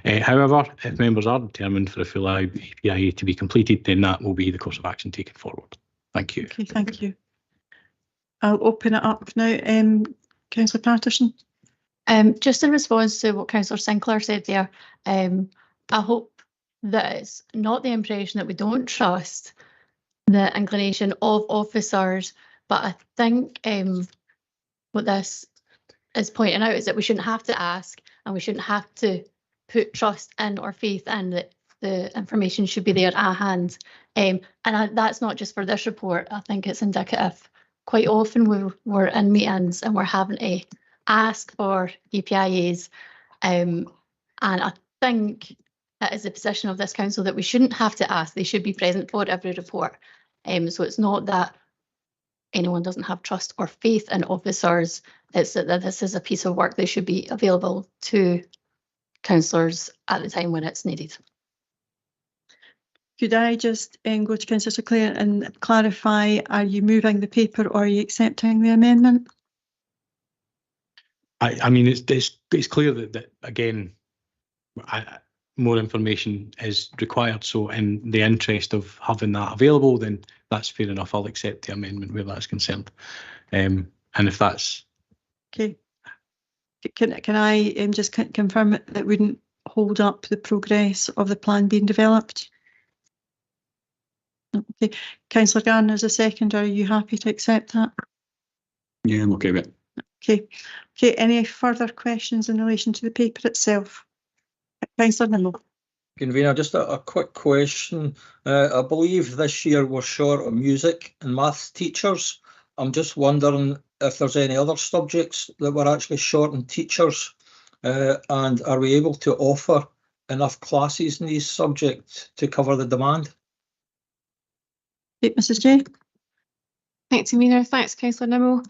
However, if members are determined for a full EPIA to be completed, then that will be the course of action taken forward. Thank you. Okay, thank you. I'll open it up now. Councillor Patterson. Just in response to what Councillor Sinclair said there, I hope that it's not the impression that we don't trust the inclination of officers, but I think what this is pointing out is that we shouldn't have to ask and we shouldn't have to put trust in or faith in that the information should be there at hand. And that's not just for this report. I think it's indicative. Quite often we're in meetings and we're having to ask for EPIAs. And I think that is the position of this council, that we shouldn't have to ask. They should be present for every report. So it's not that anyone doesn't have trust or faith in officers. It's that this is a piece of work that should be available to councillors at the time when it's needed. Could I just go to Councillor Sinclair and clarify, are you moving the paper or are you accepting the amendment? I mean, it's clear that again, more information is required. So in the interest of having that available, then that's fair enough. I'll accept the amendment where that's concerned. And if that's... Okay. Can I just confirm that wouldn't hold up the progress of the plan being developed? Okay. Councillor Garner as a second, are you happy to accept that? Yeah, I'm okay with it. Okay. Okay. Any further questions in relation to the paper itself? Councillor Nimmo. Convener, just a quick question. I believe this year we're short of music and maths teachers. I'm just wondering if there's any other subjects that we're actually short in teachers, and are we able to offer enough classes in these subjects to cover the demand? Mrs. J. Thanks, Amina. Thanks, Councillor Nimmo.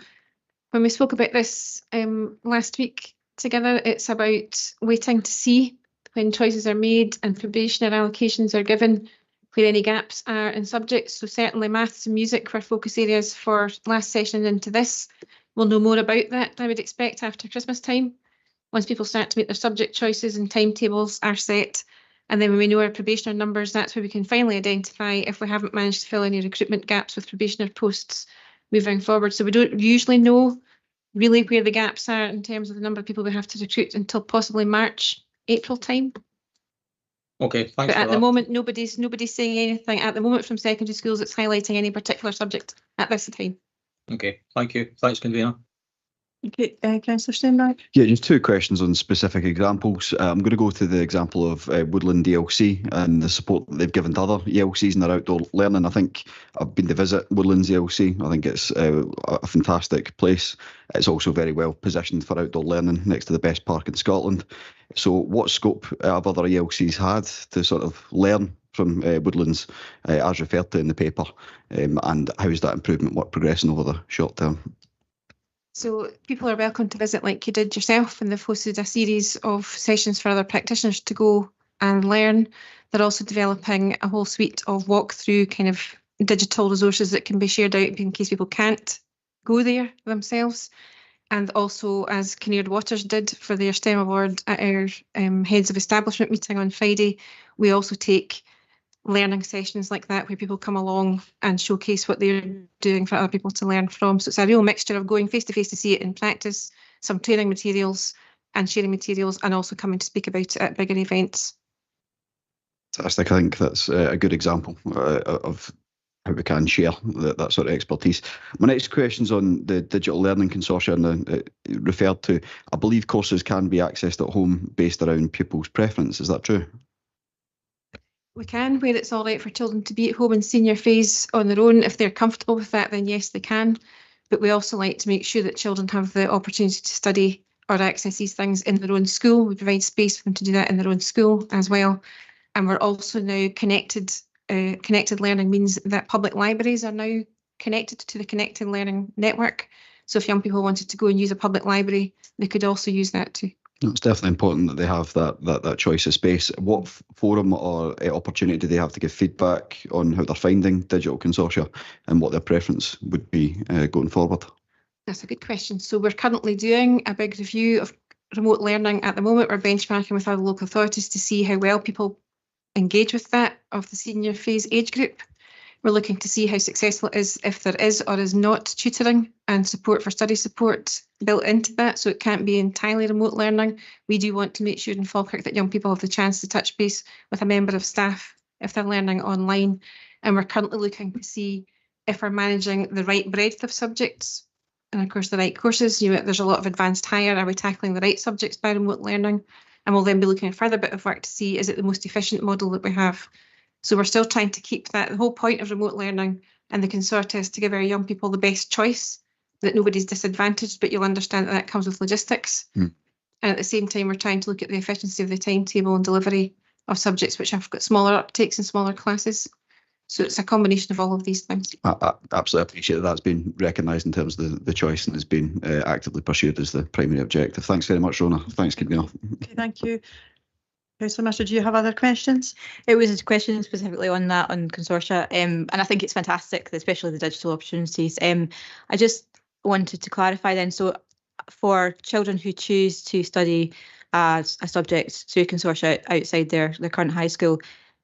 When we spoke about this last week together, it's about waiting to see when choices are made and probationary allocations are given, where any gaps are in subjects. So certainly maths and music were focus areas for last session into this. We'll know more about that, I would expect, after Christmas time, once people start to make their subject choices and timetables are set. And then when we know our probationer numbers, that's where we can finally identify if we haven't managed to fill any recruitment gaps with probationer posts moving forward. So we don't usually know really where the gaps are in terms of the number of people we have to recruit until possibly March, April time. Okay, thanks. But at the moment, nobody's saying anything at the moment from secondary schools that's highlighting any particular subject at this time. Okay, thank you. Thanks, convener. Okay, Councillor Steinberg. Yeah, just two questions on specific examples. I'm going to go to the example of Woodland ELC and the support that they've given to other ELCs in their outdoor learning. I think I've been to visit Woodlands ELC. I think it's a fantastic place. It's also very well positioned for outdoor learning next to the best park in Scotland. So what scope have other ELCs had to sort of learn from Woodlands as referred to in the paper? And how is that improvement work progressing over the short term? So people are welcome to visit like you did yourself, and they've hosted a series of sessions for other practitioners to go and learn. They're also developing a whole suite of walkthrough kind of digital resources that can be shared out in case people can't go there themselves. And also, as Kinnaird Waters did for their STEM award at our Heads of Establishment meeting on Friday, we also take learning sessions like that where people come along and showcase what they're doing for other people to learn from. So it's a real mixture of going face to face to see it in practice, some training materials and sharing materials, and also coming to speak about it at bigger events. Fantastic. I think that's a good example of how we can share that sort of expertise. My next question is on the Digital Learning Consortia and referred to. I believe courses can be accessed at home based around pupils' preference. Is that true? We can, where it's all right for children to be at home in senior phase on their own. If they're comfortable with that, then yes, they can. But we also like to make sure that children have the opportunity to study or access these things in their own school. We provide space for them to do that in their own school as well. And we're also now connected. Connected learning means that public libraries are now connected to the Connected Learning Network. So if young people wanted to go and use a public library, they could also use that too. It's definitely important that they have that choice of space. What forum or opportunity do they have to give feedback on how they're finding digital consortia and what their preference would be going forward? That's a good question. So we're currently doing a big review of remote learning at the moment. We're benchmarking with our local authorities to see how well people engage with that of the senior phase age group. We're looking to see how successful it is, if there is or is not tutoring and support for study support built into that, so it can't be entirely remote learning. We do want to make sure in Falkirk that young people have the chance to touch base with a member of staff if they're learning online. And we're currently looking to see if we're managing the right breadth of subjects and of course the right courses. There's a lot of advanced higher. Are we tackling the right subjects by remote learning? And we'll then be looking at a further bit of work to see, is it the most efficient model that we have? So we're still trying to keep that. The whole point of remote learning and the consortia is to give our young people the best choice, that nobody's disadvantaged, but you'll understand that comes with logistics. And at the same time, we're trying to look at the efficiency of the timetable and delivery of subjects which have got smaller uptakes and smaller classes. So it's a combination of all of these things. I absolutely appreciate that that's been recognised in terms of the choice and has been actively pursued as the primary objective. Thanks very much, Rona. Thanks, Convener. Okay, thank you. Councillor Murphy, do you have other questions? It was a question specifically on that, on consortia, and I think it's fantastic, especially the digital opportunities. I just wanted to clarify then, so for children who choose to study as a subject through consortia outside their current high school,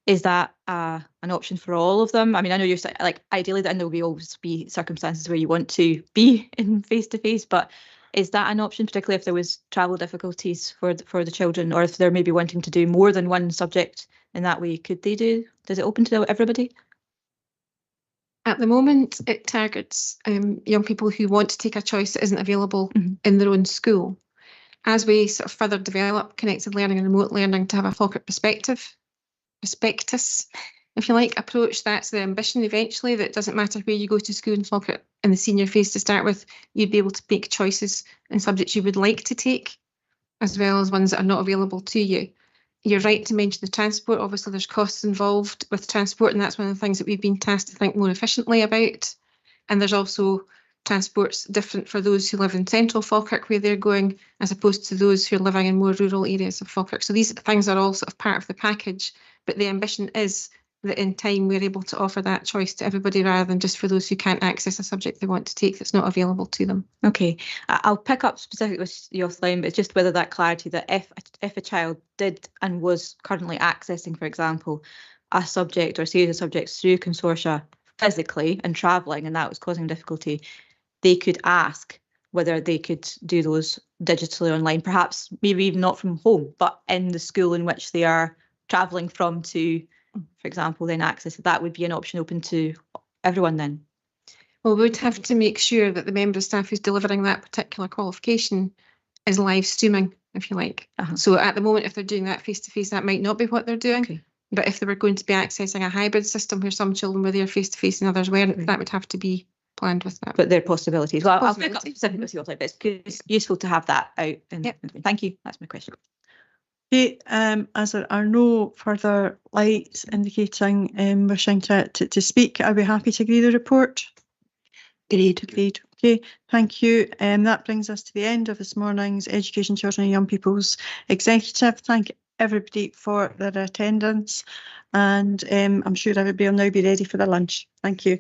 is that an option for all of them? I mean, I know you're like, ideally there will always be circumstances where you want to be in face-to-face, but is that an option, particularly if there was travel difficulties for the children, or if they're maybe wanting to do more than one subject in that way? Does it open to everybody? At the moment, it targets young people who want to take a choice that isn't available in their own school. As we sort of further develop connected learning and remote learning to have a Falkirk prospectus, if you like, approach, that's the ambition eventually, that it doesn't matter where you go to school in Falkirk in the senior phase to start with, you'd be able to make choices in subjects you would like to take, as well as ones that are not available to you. You're right to mention the transport. Obviously, there's costs involved with transport, and that's one of the things that we've been tasked to think more efficiently about. And there's also transports different for those who live in central Falkirk, where they're going, as opposed to those who are living in more rural areas of Falkirk. So these things are all sort of part of the package, but the ambition is that in time we're able to offer that choice to everybody, rather than just for those who can't access a subject they want to take that's not available to them. Okay, I'll pick up specifically with you offline, but it's just whether that clarity that if a child did and was currently accessing, for example, a subject or a series of subjects through consortia physically and travelling, and that was causing difficulty, they could ask whether they could do those digitally online, perhaps maybe even not from home, but in the school in which they are travelling from to, for example, then access it. That would be an option open to everyone then. Well, we would have to make sure that the member of staff who's delivering that particular qualification is live streaming, if you like. So at the moment, if they're doing that face to face, that might not be what they're doing. Okay. But if they were going to be accessing a hybrid system where some children were there face to face and others weren't, that would have to be planned with that. But there are possibilities. Well, I'll pick up Possibilities. specifically with you, but it's useful to have that out. And thank you. That's my question. Okay, as there are no further lights indicating wishing to speak, I'd be happy to agree the report. Agreed. Agreed. Okay, thank you. That brings us to the end of this morning's Education, Children and Young People's Executive. Thank everybody for their attendance, and I'm sure everybody will now be ready for their lunch. Thank you.